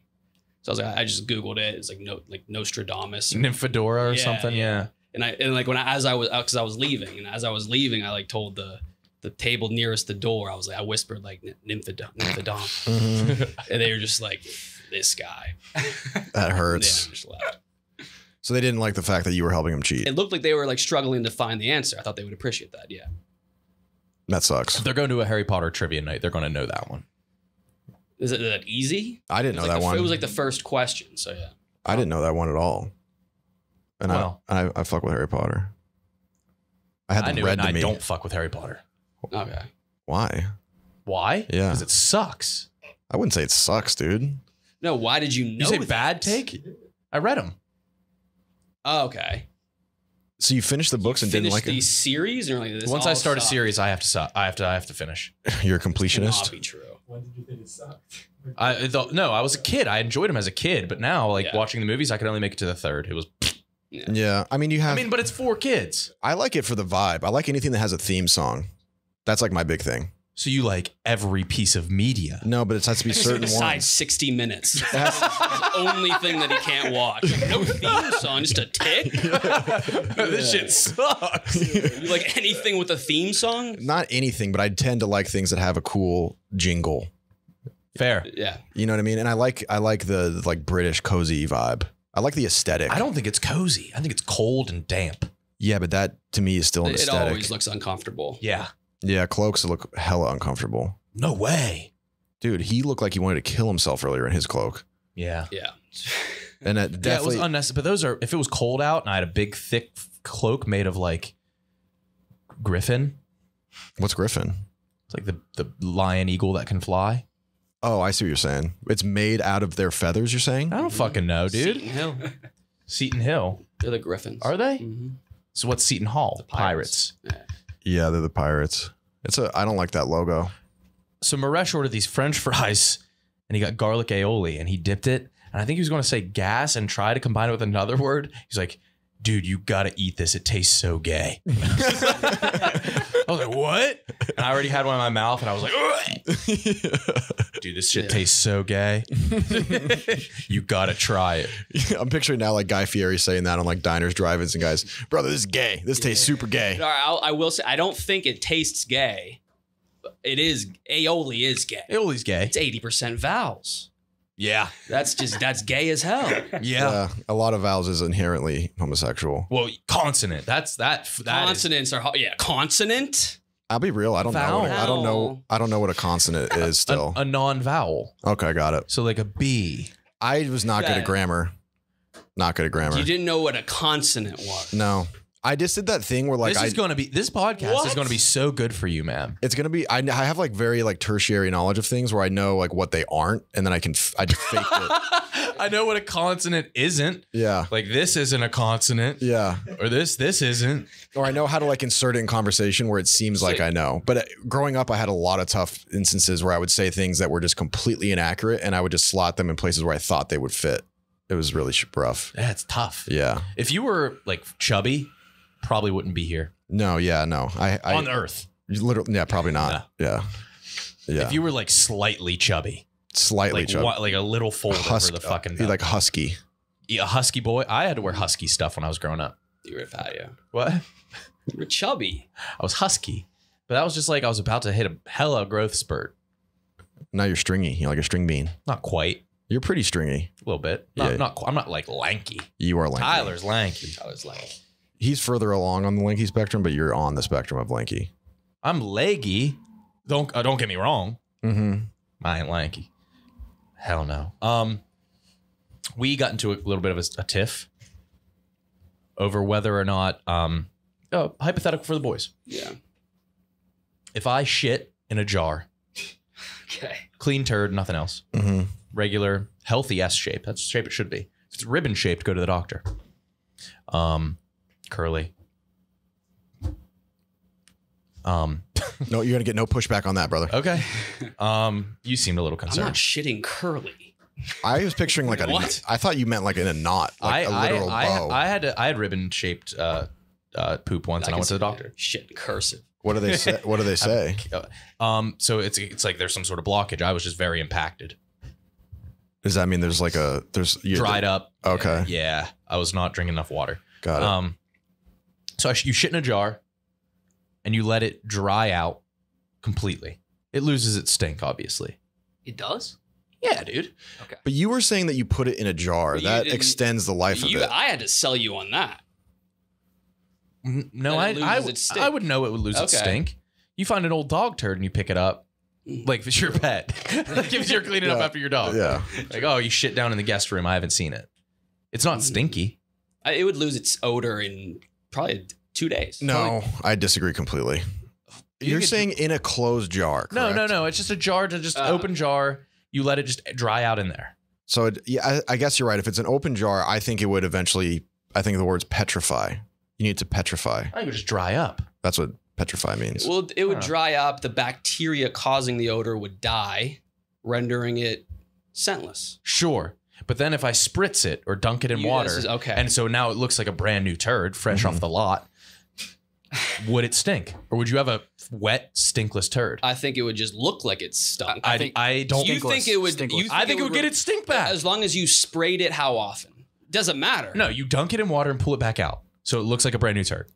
[SPEAKER 3] So I was like, I just Googled it. It's like Nostradamus,
[SPEAKER 2] Nymphadora or something. Yeah.
[SPEAKER 3] And as I was leaving, I like told the table nearest the door, I whispered like Nymphadon.
[SPEAKER 4] Mhm.
[SPEAKER 3] And they were just like, this guy.
[SPEAKER 4] That hurts.
[SPEAKER 3] Yeah, just left.
[SPEAKER 4] So they didn't like the fact that you were helping him cheat.
[SPEAKER 3] It looked like they were like struggling to find the answer. I thought they would appreciate that. Yeah.
[SPEAKER 4] That sucks.
[SPEAKER 2] If they're going to a Harry Potter trivia night, they're going to know that one.
[SPEAKER 3] Is it that easy?
[SPEAKER 4] I didn't know that one.
[SPEAKER 3] It was like the first question. So yeah.
[SPEAKER 4] I didn't know that one at all. And
[SPEAKER 2] Well.
[SPEAKER 4] I fuck with Harry Potter. I had
[SPEAKER 2] I
[SPEAKER 4] them
[SPEAKER 2] knew it,
[SPEAKER 4] read
[SPEAKER 2] and
[SPEAKER 4] to
[SPEAKER 2] I
[SPEAKER 4] me.
[SPEAKER 2] don't fuck with Harry Potter.
[SPEAKER 3] Okay.
[SPEAKER 4] Why?
[SPEAKER 2] Why?
[SPEAKER 4] Yeah.
[SPEAKER 2] Because it sucks.
[SPEAKER 4] I wouldn't say it sucks, dude.
[SPEAKER 3] No, why did you know
[SPEAKER 2] You say
[SPEAKER 3] that?
[SPEAKER 2] bad take? I read them.
[SPEAKER 3] Oh, okay.
[SPEAKER 4] So you finished the books and didn't
[SPEAKER 3] Finish
[SPEAKER 4] like
[SPEAKER 3] the
[SPEAKER 4] it?
[SPEAKER 3] series or like this?
[SPEAKER 2] Once I
[SPEAKER 3] all
[SPEAKER 2] start a
[SPEAKER 3] sucks?
[SPEAKER 2] series, I have to finish.
[SPEAKER 4] You're a
[SPEAKER 3] Cannot
[SPEAKER 4] completionist.
[SPEAKER 3] be true.
[SPEAKER 7] When did you think it sucked?
[SPEAKER 2] No, I was a kid. I enjoyed them as a kid, but now, like
[SPEAKER 3] Yeah.
[SPEAKER 2] watching the movies, I could only make it to the third. It was.
[SPEAKER 4] Yeah. I mean,
[SPEAKER 2] But it's for kids.
[SPEAKER 4] I like it for the vibe. I like anything that has a theme song. That's like my big thing.
[SPEAKER 2] So you like every piece of media.
[SPEAKER 4] No, but it has to be certain
[SPEAKER 3] Besides
[SPEAKER 4] ones.
[SPEAKER 3] 60 minutes. That's the only thing that he can't watch. No theme song, just a tick.
[SPEAKER 2] This shit sucks.
[SPEAKER 3] You like anything with a theme song?
[SPEAKER 4] Not anything, but I tend to like things that have a cool jingle.
[SPEAKER 2] Fair.
[SPEAKER 3] Yeah.
[SPEAKER 4] You know what I mean? And I like the like British cozy vibe. I like the aesthetic.
[SPEAKER 2] I don't think it's cozy. I think it's cold and damp.
[SPEAKER 4] Yeah, but that to me is still an
[SPEAKER 3] It
[SPEAKER 4] aesthetic.
[SPEAKER 3] always looks uncomfortable.
[SPEAKER 2] Yeah.
[SPEAKER 4] Yeah, cloaks look hella uncomfortable.
[SPEAKER 2] No way.
[SPEAKER 4] Dude, he looked like he wanted to kill himself earlier in his cloak.
[SPEAKER 2] Yeah.
[SPEAKER 3] Yeah.
[SPEAKER 4] And that
[SPEAKER 2] Yeah, it was
[SPEAKER 4] definitely
[SPEAKER 2] unnecessary. But those are, if it was cold out and I had a big, thick cloak made of like griffin,
[SPEAKER 4] What's Griffin?
[SPEAKER 2] it's like the lion eagle that can fly.
[SPEAKER 4] Oh, I see what you're saying. It's made out of their feathers, you're saying?
[SPEAKER 2] I don't fucking know, dude.
[SPEAKER 3] Seton Hill.
[SPEAKER 2] Seton Hill.
[SPEAKER 3] They're the Griffins.
[SPEAKER 2] Are they?
[SPEAKER 3] Mhm.
[SPEAKER 2] So what's Seton Hall?
[SPEAKER 3] The Pirates.
[SPEAKER 4] Yeah, they're the pirates. I don't like that logo.
[SPEAKER 2] So Maresh ordered these French fries and he got garlic aioli and he dipped it. And I think he was going to say gas and try to combine it with another word. He's like, dude, you got to eat this. It tastes so gay. I was like, what? And I already had one in my mouth and I was like, dude, this shit tastes so gay. You got to try it.
[SPEAKER 4] I'm picturing now like Guy Fieri saying that on like diners, drive-ins, and guys, brother, this is gay. This tastes super gay.
[SPEAKER 3] All right, I will say, I don't think it tastes gay. But it is, aioli is gay.
[SPEAKER 2] Aioli's gay.
[SPEAKER 3] It's 80% vowels.
[SPEAKER 2] Yeah.
[SPEAKER 3] That's gay as hell.
[SPEAKER 2] Yeah.
[SPEAKER 4] A lot of vowels is inherently homosexual.
[SPEAKER 2] Well, consonant. That
[SPEAKER 3] Consonants are, consonant?
[SPEAKER 4] I'll be real. I don't know.
[SPEAKER 3] Vowel.
[SPEAKER 4] I don't know what a consonant is still.
[SPEAKER 2] a non-vowel.
[SPEAKER 4] Okay, got it.
[SPEAKER 2] So like a B.
[SPEAKER 4] I was not good at grammar. Not good at grammar.
[SPEAKER 3] You didn't know what a consonant was.
[SPEAKER 4] No. I just did that thing where like
[SPEAKER 2] This podcast is going to be so good for you, man.
[SPEAKER 4] it's gonna be. I have like very like tertiary knowledge of things where I know like what they aren't, and then I just fake it.
[SPEAKER 2] I know what a consonant isn't.
[SPEAKER 4] Yeah,
[SPEAKER 2] Like this isn't a consonant.
[SPEAKER 4] yeah.
[SPEAKER 2] Or this isn't.
[SPEAKER 4] Or I know how to like insert it in conversation where it seems like I know. But growing up, I had a lot of tough instances where I would say things that were just completely inaccurate, and I would just slot them in places where I thought they would fit. It was really rough.
[SPEAKER 2] Yeah, it's tough.
[SPEAKER 4] Yeah.
[SPEAKER 2] If you were like chubby, probably wouldn't be here
[SPEAKER 4] No. Yeah. No. I
[SPEAKER 2] on Earth.
[SPEAKER 4] literally. Yeah. Probably not. Yeah. Yeah.
[SPEAKER 2] If you were like slightly chubby,
[SPEAKER 4] Slightly
[SPEAKER 2] like
[SPEAKER 4] chubby.
[SPEAKER 2] like a little fold over the fucking
[SPEAKER 4] like husky.
[SPEAKER 2] a husky boy. I had to wear husky stuff when I was growing up.
[SPEAKER 3] You were fat, yeah.
[SPEAKER 2] What?
[SPEAKER 3] You were chubby.
[SPEAKER 2] I was husky, but that was just like I was about to hit a hella growth spurt.
[SPEAKER 4] Now you're stringy. You're like a string bean.
[SPEAKER 2] Not quite.
[SPEAKER 4] You're pretty stringy.
[SPEAKER 2] A little bit.
[SPEAKER 4] Yeah.
[SPEAKER 2] I'm not like lanky.
[SPEAKER 4] You are lanky.
[SPEAKER 2] Tyler's lanky.
[SPEAKER 3] I was like,
[SPEAKER 4] He's further along on the lanky spectrum, but you're on the spectrum of lanky.
[SPEAKER 2] I'm leggy. Don't get me wrong.
[SPEAKER 4] Mm-hmm.
[SPEAKER 2] I ain't lanky. Hell no. We got into a little bit of a tiff over whether or not, hypothetical for the boys.
[SPEAKER 3] Yeah.
[SPEAKER 2] If I shit in a jar,
[SPEAKER 6] Okay.
[SPEAKER 2] clean turd, nothing else, regular, healthy S shape. That's the shape it should be. If it's ribbon shaped, go to the doctor. Curly.
[SPEAKER 4] No, you're gonna get no pushback on that, brother.
[SPEAKER 2] Okay. You seemed a little
[SPEAKER 3] I'm
[SPEAKER 2] concerned.
[SPEAKER 3] not shitting curly.
[SPEAKER 4] I was picturing like a.
[SPEAKER 3] What?
[SPEAKER 4] I thought you meant like in a knot, like a literal bow.
[SPEAKER 2] I had ribbon shaped poop once, and I went to the doctor.
[SPEAKER 3] Shit in cursive.
[SPEAKER 4] What do they say? What do they say?
[SPEAKER 2] So it's like there's some sort of blockage. I was just very impacted.
[SPEAKER 4] Does that mean there's
[SPEAKER 2] Dried up.
[SPEAKER 4] Okay.
[SPEAKER 2] Yeah. I was not drinking enough water.
[SPEAKER 4] Got it.
[SPEAKER 2] So you shit in a jar and you let it dry out completely. It loses its stink, obviously.
[SPEAKER 6] It does?
[SPEAKER 2] Yeah, dude.
[SPEAKER 4] But you were saying that you put it in a jar.
[SPEAKER 3] But you
[SPEAKER 4] That
[SPEAKER 3] didn't-
[SPEAKER 4] extends the life of it.
[SPEAKER 3] I had to sell you on that.
[SPEAKER 2] No,
[SPEAKER 3] That it loses its stink.
[SPEAKER 2] I would know it would lose its
[SPEAKER 3] Okay.
[SPEAKER 2] stink. You find an old dog turd and you pick it up. Like if it's your pet. Like if you're cleaning up after your dog.
[SPEAKER 4] Yeah.
[SPEAKER 2] Like, oh, you shit down in the guest room. I haven't seen it. It's not stinky.
[SPEAKER 3] It would lose its odor in probably 2 days.
[SPEAKER 4] No, I disagree completely. You're saying in a closed jar. Correct?
[SPEAKER 2] No. It's just a jar, open jar. You let it just dry out in there.
[SPEAKER 4] So I guess you're right. If it's an open jar, I think it would eventually. I think the word's petrify. You need to petrify.
[SPEAKER 2] I would just dry up.
[SPEAKER 4] That's what petrify means.
[SPEAKER 3] Well, it would dry up. The bacteria causing the odor would die, rendering it scentless.
[SPEAKER 2] Sure. But then if I spritz it or dunk it in water,
[SPEAKER 3] okay.
[SPEAKER 2] and so now it looks like a brand new turd, fresh off the lot, would it stink? Or would you have a wet, stinkless turd?
[SPEAKER 3] I think it would just look like it stunk.
[SPEAKER 2] I don't
[SPEAKER 3] You think it would?
[SPEAKER 2] I think it would get its stink back.
[SPEAKER 3] As long as you sprayed it, how often? Doesn't matter.
[SPEAKER 2] No, you dunk it in water and pull it back out. So it looks like a brand new turd.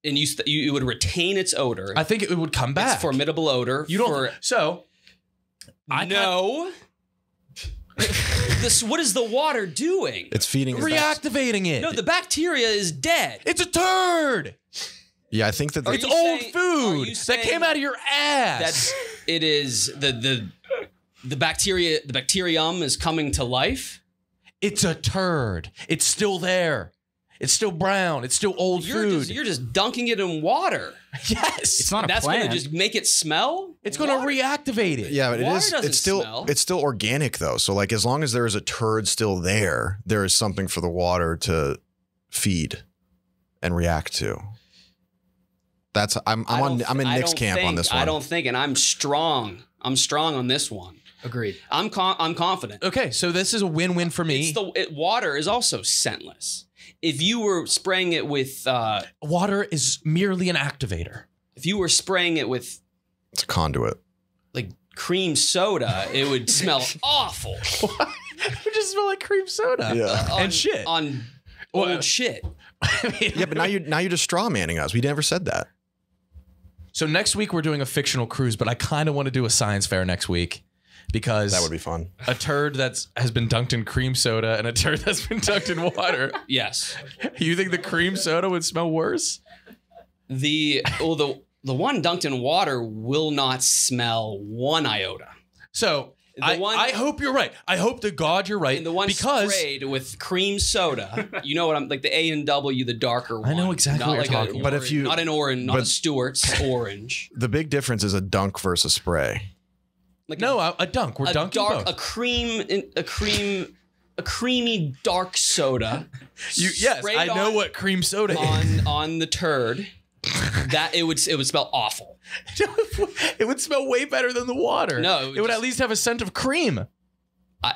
[SPEAKER 3] And it would retain its odor.
[SPEAKER 2] I think it would come back.
[SPEAKER 3] It's formidable odor.
[SPEAKER 2] You don't. So.
[SPEAKER 3] No. What is the water doing?
[SPEAKER 4] It's feeding.
[SPEAKER 2] Reactivating it.
[SPEAKER 3] No, the bacteria is dead.
[SPEAKER 2] It's a turd.
[SPEAKER 4] Yeah, I think that.
[SPEAKER 2] It's old food that came out of your ass.
[SPEAKER 3] It is the bacteria. The bacterium is coming to life.
[SPEAKER 2] It's a turd. It's still there. It's still brown. It's still old food.
[SPEAKER 3] You're just dunking it in water.
[SPEAKER 2] Yes.
[SPEAKER 6] It's not a
[SPEAKER 3] That's
[SPEAKER 6] plant.
[SPEAKER 3] going to just make it smell?
[SPEAKER 2] It's going to reactivate it.
[SPEAKER 4] Yeah, but
[SPEAKER 3] Water
[SPEAKER 4] it is.
[SPEAKER 3] doesn't
[SPEAKER 4] It's still.
[SPEAKER 3] smell.
[SPEAKER 4] It's still organic though. So like, as long as there is a turd still there, there is something for the water to feed and react to. That's. I'm in Nick's camp on this one.
[SPEAKER 3] I don't think, and I'm strong. I'm strong on this one.
[SPEAKER 6] Agreed.
[SPEAKER 3] I'm confident.
[SPEAKER 2] Okay, so this is a win-win for me.
[SPEAKER 3] Water is also scentless. If you were spraying it with
[SPEAKER 2] Water is merely an activator.
[SPEAKER 3] if you were spraying it with
[SPEAKER 4] It's a conduit.
[SPEAKER 3] like cream soda, it would smell awful.
[SPEAKER 2] It just smell like cream soda.
[SPEAKER 4] Yeah.
[SPEAKER 2] And shit.
[SPEAKER 3] On old shit.
[SPEAKER 4] Yeah, but now you're just straw manning us. We never said that.
[SPEAKER 2] So next week we're doing a fictional cruise, but I kind of want to do a science fair next week because
[SPEAKER 4] That would be fun.
[SPEAKER 2] a turd has been dunked in cream soda and a turd that's been dunked in water.
[SPEAKER 3] Yes.
[SPEAKER 2] You think the cream soda would smell worse?
[SPEAKER 3] The one dunked in water will not smell one iota.
[SPEAKER 2] So
[SPEAKER 3] The one-
[SPEAKER 2] I hope you're right. I hope to God you're right.
[SPEAKER 3] And the one
[SPEAKER 2] because
[SPEAKER 3] sprayed with cream soda, you know what I'm like the A&W, the darker one.
[SPEAKER 2] I know exactly
[SPEAKER 3] not
[SPEAKER 2] what you're
[SPEAKER 3] like
[SPEAKER 2] talking
[SPEAKER 3] an
[SPEAKER 4] about. But
[SPEAKER 3] orange,
[SPEAKER 4] if you-
[SPEAKER 3] not an orange, not a
[SPEAKER 4] but-
[SPEAKER 3] Stewart's orange.
[SPEAKER 4] The big difference is a dunk versus spray.
[SPEAKER 3] Like
[SPEAKER 2] no, a dunk. We're dunking both.
[SPEAKER 3] a creamy dark soda.
[SPEAKER 2] Yes,
[SPEAKER 3] sprayed
[SPEAKER 2] I know
[SPEAKER 3] on-
[SPEAKER 2] what cream soda is.
[SPEAKER 3] on the turd. That it would smell awful.
[SPEAKER 2] It would smell way better than the water.
[SPEAKER 3] No,
[SPEAKER 2] it would at least have a scent of cream.
[SPEAKER 3] I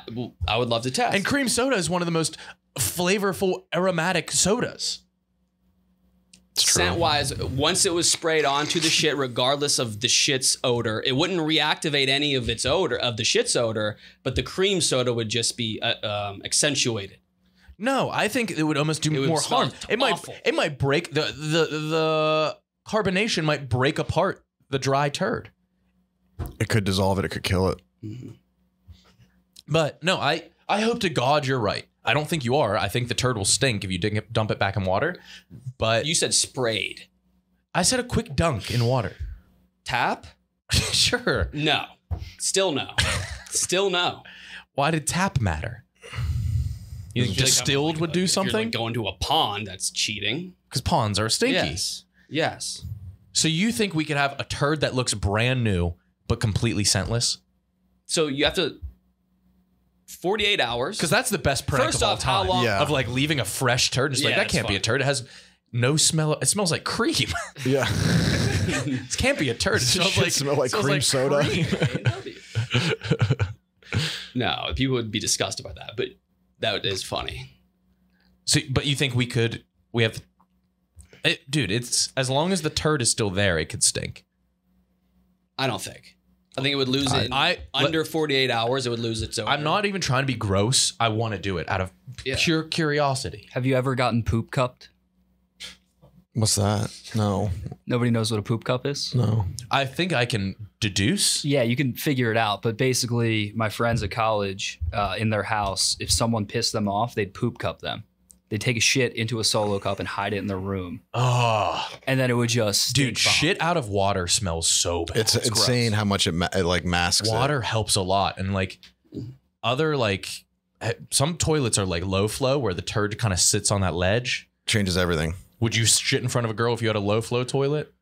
[SPEAKER 3] would love to test.
[SPEAKER 2] And cream soda is one of the most flavorful aromatic sodas.
[SPEAKER 3] Scent wise, once it was sprayed onto the shit, regardless of the shit's odor, it wouldn't reactivate any of its odor, of the shit's odor, but the cream soda would just be accentuated.
[SPEAKER 2] No, I think it would almost do
[SPEAKER 3] would
[SPEAKER 2] more
[SPEAKER 3] smell
[SPEAKER 2] harm.
[SPEAKER 3] awful.
[SPEAKER 2] It might break the carbonation might break apart the dry turd.
[SPEAKER 4] It could dissolve it. It could kill it.
[SPEAKER 2] But no, I hope to God you're right. I don't think you are. I think the turd will stink if you dump it back in water. But
[SPEAKER 3] You said sprayed.
[SPEAKER 2] I said a quick dunk in water.
[SPEAKER 3] Tap?
[SPEAKER 2] Sure.
[SPEAKER 3] No. Still no. Still no.
[SPEAKER 2] Why did tap matter? You think distilled would do
[SPEAKER 3] If you're
[SPEAKER 2] something?
[SPEAKER 3] like going to a pond, that's cheating.
[SPEAKER 2] Because ponds are stinky.
[SPEAKER 3] Yes. Yes.
[SPEAKER 2] So you think we could have a turd that looks brand new but completely scentless?
[SPEAKER 3] So you have to 48 hours.
[SPEAKER 2] Because that's the best prank
[SPEAKER 3] First
[SPEAKER 2] of all
[SPEAKER 3] off, how
[SPEAKER 2] time.
[SPEAKER 3] long-
[SPEAKER 4] Yeah.
[SPEAKER 2] Of like leaving a fresh turd. It's like,
[SPEAKER 3] Yeah,
[SPEAKER 2] that
[SPEAKER 3] it's
[SPEAKER 2] can't be a
[SPEAKER 3] fine.
[SPEAKER 2] turd. It has no smell. It smells like cream.
[SPEAKER 4] Yeah.
[SPEAKER 2] It can't be a turd. It smells
[SPEAKER 4] Should
[SPEAKER 2] like,
[SPEAKER 4] smell like
[SPEAKER 2] smells
[SPEAKER 4] cream soda.
[SPEAKER 2] cream.
[SPEAKER 3] No, people would be disgusted by that, but that is funny.
[SPEAKER 2] So, but you think we have, dude, it's as long as the turd is still there, it could stink.
[SPEAKER 3] I don't think. I think it would lose it under 48 hours. It would lose its odor.
[SPEAKER 2] I'm not even trying to be gross. I want to do it out of pure curiosity.
[SPEAKER 6] Have you ever gotten poop cupped?
[SPEAKER 4] What's that? No.
[SPEAKER 6] Nobody knows what a poop cup is?
[SPEAKER 4] No.
[SPEAKER 2] I think I can deduce.
[SPEAKER 6] Yeah, you can figure it out. But basically, my friends at college, in their house, if someone pissed them off, they'd poop cup them. They'd take a shit into a Solo cup and hide it in their room.
[SPEAKER 2] Oh,
[SPEAKER 6] And then it would just
[SPEAKER 2] dude,
[SPEAKER 6] stink bomb.
[SPEAKER 2] shit out of water smells so bad.
[SPEAKER 4] It's insane how much it like masks
[SPEAKER 2] Water
[SPEAKER 4] it.
[SPEAKER 2] helps a lot. And like other like some toilets are like low flow where the turd kind of sits on that ledge.
[SPEAKER 4] Changes everything.
[SPEAKER 2] Would you shit in front of a girl if you had a low flow toilet?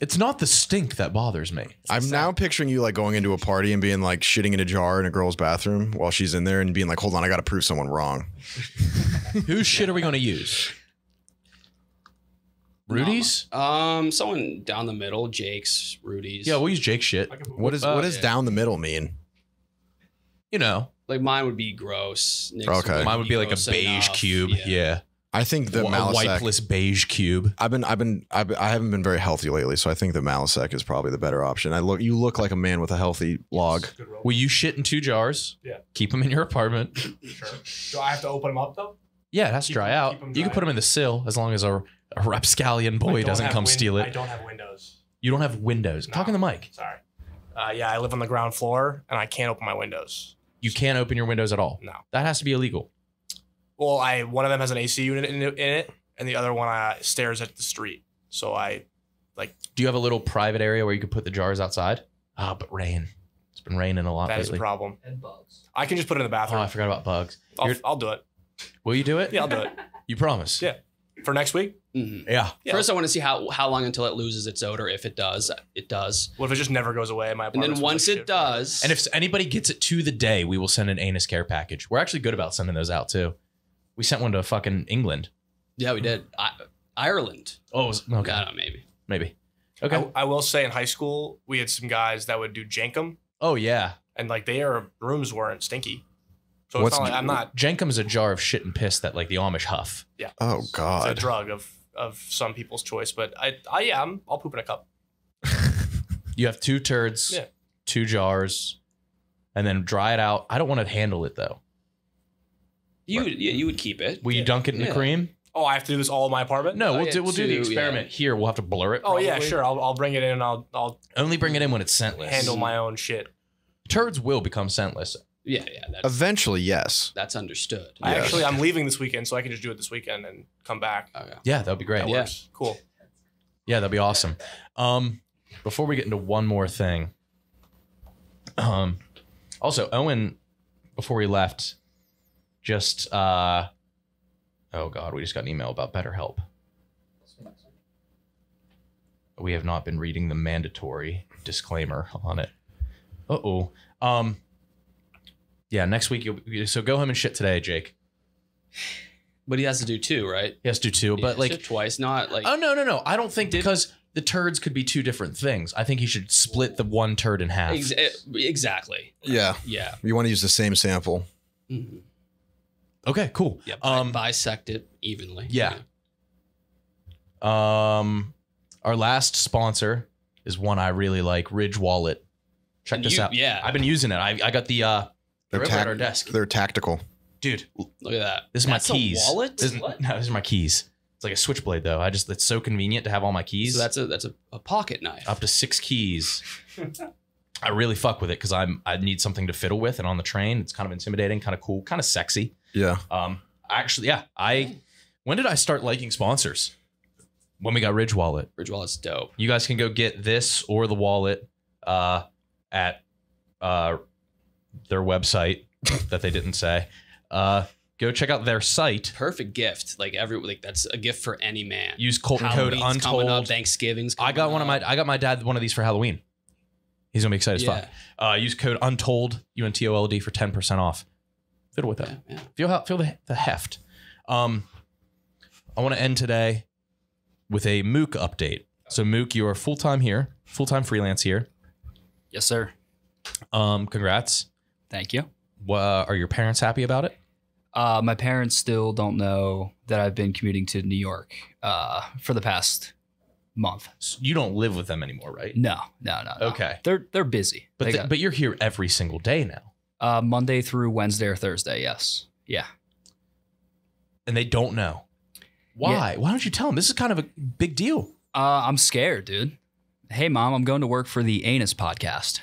[SPEAKER 2] It's not the stink that bothers me.
[SPEAKER 4] I'm now picturing you like going into a party and being like shitting in a jar in a girl's bathroom while she's in there and being like, hold on, I got to prove someone wrong.
[SPEAKER 2] Whose shit are we going to use? Rudy's?
[SPEAKER 3] Someone down the middle, Jake's, Rudy's.
[SPEAKER 2] Yeah, we'll use Jake's shit.
[SPEAKER 4] What does down the middle mean?
[SPEAKER 2] You know,
[SPEAKER 3] Like mine would be gross. Nick's
[SPEAKER 4] Okay.
[SPEAKER 2] mine would be like a
[SPEAKER 3] gross
[SPEAKER 2] beige
[SPEAKER 3] enough.
[SPEAKER 2] cube. Yeah.
[SPEAKER 4] I think the
[SPEAKER 2] A
[SPEAKER 4] Malisec.
[SPEAKER 2] wipeless beige cube.
[SPEAKER 4] I haven't been very healthy lately, so I think the Malisec is probably the better option. You look like a man with a healthy log.
[SPEAKER 2] Will you shit in 2 jars?
[SPEAKER 5] Yeah.
[SPEAKER 2] Keep them in your apartment.
[SPEAKER 5] Sure. Do I have to open them up though?
[SPEAKER 2] Yeah, it has to dry out.
[SPEAKER 5] keep 'em
[SPEAKER 2] You can
[SPEAKER 5] dry.
[SPEAKER 2] put them in the sill as long as a rapscallion boy doesn't come steal
[SPEAKER 5] I
[SPEAKER 2] it.
[SPEAKER 5] don't have windows.
[SPEAKER 2] You don't have windows.
[SPEAKER 5] No.
[SPEAKER 2] Talk in the mic.
[SPEAKER 5] Sorry. Yeah, I live on the ground floor and I can't open my windows.
[SPEAKER 2] You can't open your windows at all.
[SPEAKER 5] No.
[SPEAKER 2] That has to be illegal.
[SPEAKER 5] Well, one of them has an AC unit in it, and the other one stares at the street. So
[SPEAKER 2] Do you have a little private area where you could put the jars outside? Ah, but rain. It's been raining a lot
[SPEAKER 5] that is a
[SPEAKER 2] lately.
[SPEAKER 5] problem.
[SPEAKER 6] And bugs.
[SPEAKER 5] I can just put it in the
[SPEAKER 2] Oh,
[SPEAKER 5] bathroom.
[SPEAKER 2] I forgot about bugs.
[SPEAKER 5] I'll do it.
[SPEAKER 2] Will you do it?
[SPEAKER 5] Yeah, I'll do it.
[SPEAKER 2] You promise?
[SPEAKER 5] Yeah. For next week?
[SPEAKER 3] Mhm.
[SPEAKER 2] Yeah.
[SPEAKER 5] Yeah.
[SPEAKER 3] First, I want to see how long until it loses its odor. If it does, it does.
[SPEAKER 5] What if it just never goes away? My
[SPEAKER 3] And
[SPEAKER 5] apartment's
[SPEAKER 3] then
[SPEAKER 5] full of
[SPEAKER 3] once
[SPEAKER 5] shit
[SPEAKER 3] it
[SPEAKER 5] forever.
[SPEAKER 3] does,
[SPEAKER 2] And if anybody gets it to the day, we will send an anus care package. We're actually good about sending those out too. We sent one to fucking England.
[SPEAKER 3] yeah, we did. Ireland.
[SPEAKER 2] Oh, okay.
[SPEAKER 3] I don't know, maybe.
[SPEAKER 2] Maybe. Okay.
[SPEAKER 5] I will say in high school, we had some guys that would do jankum,
[SPEAKER 2] Oh, yeah.
[SPEAKER 5] and like their rooms weren't stinky. So
[SPEAKER 4] What's
[SPEAKER 5] it's not like I'm not.
[SPEAKER 2] Jenkum's a jar of shit and piss that like the Amish huff.
[SPEAKER 5] Yeah.
[SPEAKER 4] Oh
[SPEAKER 5] It's a
[SPEAKER 4] God.
[SPEAKER 5] drug of some people's choice, but I'll poop in a cup.
[SPEAKER 2] You have 2 turds,
[SPEAKER 5] Yeah.
[SPEAKER 2] 2 jars, and then dry it out. I don't want to handle it though.
[SPEAKER 3] You would keep it.
[SPEAKER 2] Will you dunk it in the
[SPEAKER 3] Yeah.
[SPEAKER 2] cream?
[SPEAKER 5] Oh, I have to do this all in my apartment?
[SPEAKER 2] No,
[SPEAKER 3] Oh,
[SPEAKER 2] we'll
[SPEAKER 3] yeah,
[SPEAKER 2] do the
[SPEAKER 3] 2,
[SPEAKER 2] experiment here. We'll have to blur it.
[SPEAKER 5] Oh yeah,
[SPEAKER 2] probably.
[SPEAKER 5] sure. I'll bring it in and I'll
[SPEAKER 2] Only bring it in when it's scentless.
[SPEAKER 5] handle my own shit.
[SPEAKER 2] Turds will become scentless.
[SPEAKER 3] Yeah,
[SPEAKER 4] Eventually, yes.
[SPEAKER 3] that's understood.
[SPEAKER 5] I'm leaving this weekend, so I can just do it this weekend and come back.
[SPEAKER 3] Okay.
[SPEAKER 2] Yeah, that'd be great.
[SPEAKER 5] That
[SPEAKER 3] Yeah.
[SPEAKER 5] works. Cool.
[SPEAKER 2] Yeah, that'd be awesome. Before we get into one more thing, also Owen, before we left, just oh God, we just got an email about BetterHelp. We have not been reading the mandatory disclaimer on it. Uh-oh. Yeah, next week so go home and shit today, Jake.
[SPEAKER 3] But he has to do 2, right?
[SPEAKER 2] He has to do 2, but
[SPEAKER 3] Yeah,
[SPEAKER 2] like
[SPEAKER 3] shit twice, not like.
[SPEAKER 2] oh no. I don't think because the turds could be 2 different things. I think he should split the one turd in half.
[SPEAKER 3] Exactly.
[SPEAKER 4] Yeah.
[SPEAKER 3] Yeah.
[SPEAKER 4] You want to use the same sample.
[SPEAKER 3] Mhm.
[SPEAKER 2] Okay, cool.
[SPEAKER 3] Yeah. Bisect it evenly.
[SPEAKER 2] Yeah. Our last sponsor is one I really like, Ridge Wallet. Check
[SPEAKER 3] And
[SPEAKER 2] this out.
[SPEAKER 3] yeah.
[SPEAKER 2] I've been using it. I got the
[SPEAKER 4] They're,
[SPEAKER 2] ribbon at our desk.
[SPEAKER 4] they're tactical.
[SPEAKER 2] Dude,
[SPEAKER 3] Look at that.
[SPEAKER 2] this is
[SPEAKER 3] That's
[SPEAKER 2] my
[SPEAKER 3] a
[SPEAKER 2] keys.
[SPEAKER 3] wallet?
[SPEAKER 2] No, these are my keys. It's like a switchblade though. It's so convenient to have all my keys.
[SPEAKER 3] So that's a pocket knife.
[SPEAKER 2] Up to 6 keys. I really fuck with it because I need something to fiddle with, and on the train, it's kind of intimidating, kind of cool, kind of sexy.
[SPEAKER 4] Yeah.
[SPEAKER 2] Actually, yeah. When did I start liking sponsors? When we got Ridge Wallet.
[SPEAKER 3] Ridge Wallet's dope.
[SPEAKER 2] You guys can go get this or the wallet at their website that they didn't say. Go check out their site.
[SPEAKER 3] Perfect gift. Like that's a gift for any man.
[SPEAKER 2] Use code
[SPEAKER 3] Halloween's
[SPEAKER 2] Untold.
[SPEAKER 3] coming up, Thanksgiving's coming
[SPEAKER 2] I got my dad one of these for Halloween. He's gonna be excited as fuck. Use code Untold UNTOLD for 10% off. Fiddle with that.
[SPEAKER 3] Yeah.
[SPEAKER 2] Feel the heft. I want to end today with a Mooc update. So Mooc, you are full-time freelance here.
[SPEAKER 6] Yes, sir.
[SPEAKER 2] Congrats.
[SPEAKER 6] Thank you.
[SPEAKER 2] Are your parents happy about it?
[SPEAKER 6] My parents still don't know that I've been commuting to New York for the past month.
[SPEAKER 2] You don't live with them anymore, right?
[SPEAKER 6] No.
[SPEAKER 2] Okay.
[SPEAKER 6] They're busy.
[SPEAKER 2] But you're here every single day now.
[SPEAKER 6] Monday through Wednesday or Thursday, yes. Yeah.
[SPEAKER 2] And they don't know. Why?
[SPEAKER 6] Yeah.
[SPEAKER 2] Why don't you tell them? This is kind of a big deal.
[SPEAKER 6] I'm scared, dude. Hey, Mom, I'm going to work for the Anus podcast.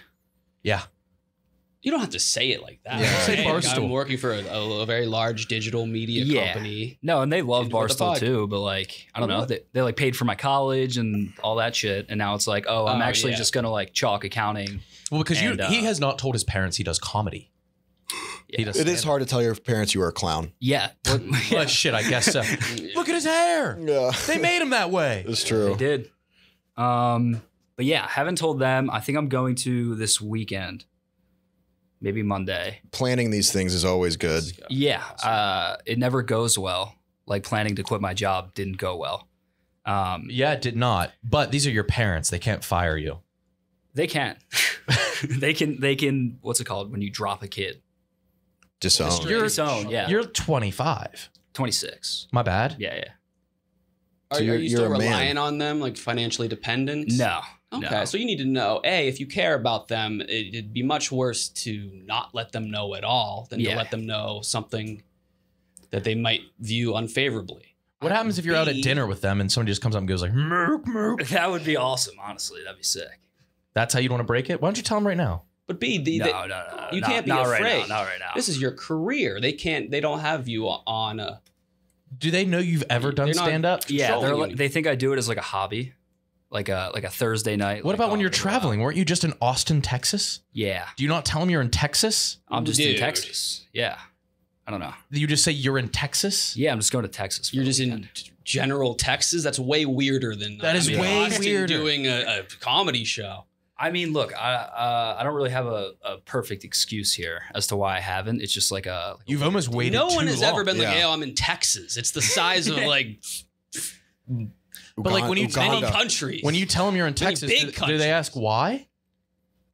[SPEAKER 2] Yeah.
[SPEAKER 3] You don't have to say it like that.
[SPEAKER 2] Yeah. Say
[SPEAKER 3] Hey,
[SPEAKER 2] Barstool.
[SPEAKER 3] I'm working for a very large digital media company.
[SPEAKER 6] No, and they love
[SPEAKER 3] Into the
[SPEAKER 6] Barstool
[SPEAKER 3] pod.
[SPEAKER 6] too, but like, I don't know. They like paid for my college and all that shit. And now it's like, I'm actually just going to like chalk accounting.
[SPEAKER 2] Well, because he has not told his parents he does comedy.
[SPEAKER 6] Yeah.
[SPEAKER 2] He does
[SPEAKER 4] It is
[SPEAKER 2] stand-up.
[SPEAKER 4] hard to tell your parents you were a clown.
[SPEAKER 6] Yeah.
[SPEAKER 2] Well, shit, I guess so. Look at his hair.
[SPEAKER 4] Yeah.
[SPEAKER 2] They made him that way.
[SPEAKER 4] It's
[SPEAKER 6] They
[SPEAKER 4] true.
[SPEAKER 6] did. But yeah, haven't told them. I think I'm going to this weekend. Maybe Monday.
[SPEAKER 4] Planning these things is always good.
[SPEAKER 6] Yeah. It never goes well. Like planning to quit my job didn't go well.
[SPEAKER 2] Yeah, it did not. But these are your parents. They can't fire you.
[SPEAKER 6] They can't. they can, what's it called when you drop a kid?
[SPEAKER 4] Disown.
[SPEAKER 6] Disown, yeah.
[SPEAKER 2] You're 25.
[SPEAKER 6] 26.
[SPEAKER 2] My bad.
[SPEAKER 6] Yeah.
[SPEAKER 3] Are
[SPEAKER 4] So
[SPEAKER 3] you
[SPEAKER 4] you're
[SPEAKER 3] still
[SPEAKER 4] a man.
[SPEAKER 3] relying on them, like financially dependent?
[SPEAKER 6] No.
[SPEAKER 3] Okay,
[SPEAKER 6] No.
[SPEAKER 3] so you need to know, if you care about them, it'd be much worse to not let them know at all than to let them know something that they might view unfavorably.
[SPEAKER 2] What happens if you're out at
[SPEAKER 3] B-
[SPEAKER 2] dinner with them and somebody just comes up and goes like, Mooc, Mooc?
[SPEAKER 6] That would be awesome, honestly. That'd be sick.
[SPEAKER 2] That's how you want to break it? Why don't you tell them right now?
[SPEAKER 3] But B,
[SPEAKER 6] No.
[SPEAKER 3] you can't be
[SPEAKER 6] not
[SPEAKER 3] afraid.
[SPEAKER 6] Right now, not right now.
[SPEAKER 3] This is your career. They don't have you on a.
[SPEAKER 2] Do they know you've ever done
[SPEAKER 3] They're not-
[SPEAKER 2] stand up?
[SPEAKER 6] Yeah,
[SPEAKER 3] controlling you.
[SPEAKER 6] they think I do it as like a hobby, like a Thursday night.
[SPEAKER 2] What
[SPEAKER 6] like,
[SPEAKER 2] about when you're
[SPEAKER 6] go out.
[SPEAKER 2] traveling? Weren't you just in Austin, Texas?
[SPEAKER 6] Yeah,
[SPEAKER 2] Do you not tell them you're in Texas?
[SPEAKER 6] I'm just in
[SPEAKER 3] Dude.
[SPEAKER 6] Texas. Yeah, I don't know.
[SPEAKER 2] You just say you're in Texas?
[SPEAKER 6] Yeah, I'm just going to Texas. For
[SPEAKER 3] You're
[SPEAKER 6] the
[SPEAKER 3] just in
[SPEAKER 6] weekend.
[SPEAKER 3] general Texas. That's way weirder than
[SPEAKER 2] That is way
[SPEAKER 3] Austin
[SPEAKER 2] weirder.
[SPEAKER 3] doing a comedy show.
[SPEAKER 6] I mean, look, I don't really have a perfect excuse here as to why I haven't. It's just like a.
[SPEAKER 2] You've almost waited
[SPEAKER 3] No
[SPEAKER 2] too
[SPEAKER 3] one has
[SPEAKER 2] long.
[SPEAKER 3] ever been like,
[SPEAKER 4] Yeah.
[SPEAKER 3] I'm in Texas. It's the size of like
[SPEAKER 2] But like when you
[SPEAKER 3] many
[SPEAKER 4] Uganda.
[SPEAKER 3] countries.
[SPEAKER 2] When you tell them you're in
[SPEAKER 3] Many
[SPEAKER 2] Texas,
[SPEAKER 3] big
[SPEAKER 2] do they
[SPEAKER 3] countries.
[SPEAKER 2] ask why?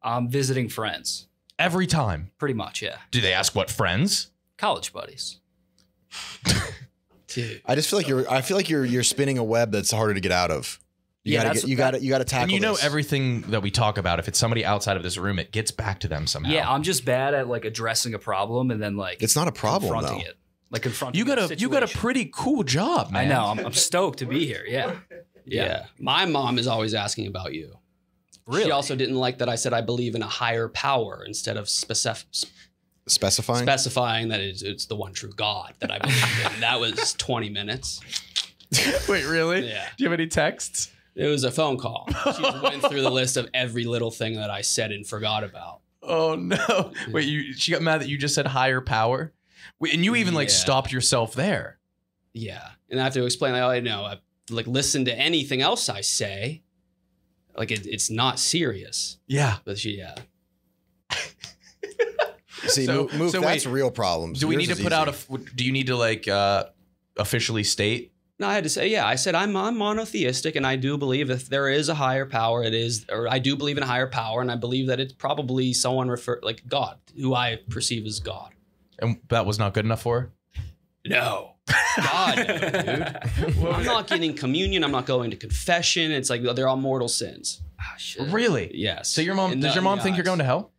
[SPEAKER 6] I'm visiting friends,
[SPEAKER 2] Every time.
[SPEAKER 6] pretty much. Yeah,
[SPEAKER 2] Do they ask what friends?
[SPEAKER 6] college buddies.
[SPEAKER 3] Dude.
[SPEAKER 4] I just feel like you're spinning a web that's harder to get out of. You
[SPEAKER 6] Yeah,
[SPEAKER 4] gotta tackle.
[SPEAKER 2] And you know
[SPEAKER 4] this.
[SPEAKER 2] everything that we talk about, if it's somebody outside of this room, it gets back to them somehow.
[SPEAKER 6] Yeah, I'm just bad at like addressing a problem and then like
[SPEAKER 4] It's not a problem
[SPEAKER 6] confronting
[SPEAKER 4] though.
[SPEAKER 6] it, like confronting.
[SPEAKER 2] you got
[SPEAKER 6] the
[SPEAKER 2] a
[SPEAKER 6] situation.
[SPEAKER 2] pretty cool job, man.
[SPEAKER 6] I know. I'm stoked to be here. Yeah.
[SPEAKER 3] Yeah. My mom is always asking about you.
[SPEAKER 6] Really?
[SPEAKER 3] She also didn't like that I said I believe in a higher power instead of
[SPEAKER 4] Specifying.
[SPEAKER 3] specifying that it's the one true God that I believe in. That was 20 minutes.
[SPEAKER 2] Wait, really?
[SPEAKER 3] Yeah.
[SPEAKER 2] Do you have any texts?
[SPEAKER 3] It was a phone call. She just went through the list of every little thing that I said and forgot about.
[SPEAKER 2] Oh no! Wait, she got mad that you just said higher power, wait, and you even like
[SPEAKER 3] Yeah.
[SPEAKER 2] stopped yourself there.
[SPEAKER 3] Yeah. And I have to explain, like, oh, I know. I like listen to anything else I say. Like it's not serious.
[SPEAKER 2] Yeah.
[SPEAKER 3] But yeah.
[SPEAKER 4] See,
[SPEAKER 2] So-
[SPEAKER 4] Mooc,
[SPEAKER 2] so
[SPEAKER 4] that's
[SPEAKER 2] wait,
[SPEAKER 4] real problems.
[SPEAKER 2] Do we
[SPEAKER 4] Yours
[SPEAKER 2] need to
[SPEAKER 4] is
[SPEAKER 2] put out
[SPEAKER 4] easy.
[SPEAKER 2] do you need to like officially state?
[SPEAKER 3] No, I had to say, yeah, I said I'm monotheistic and I do believe if there is a higher power, I do believe in a higher power and I believe that it's probably someone like God, who I perceive as God.
[SPEAKER 2] And that was not good enough for her?
[SPEAKER 3] No. God, no, dude. I'm not getting communion. I'm not going to confession. It's like they're all mortal sins.
[SPEAKER 6] Ah, shit.
[SPEAKER 2] Really?
[SPEAKER 3] Yes.
[SPEAKER 2] So your mom does your mom think you're going to hell?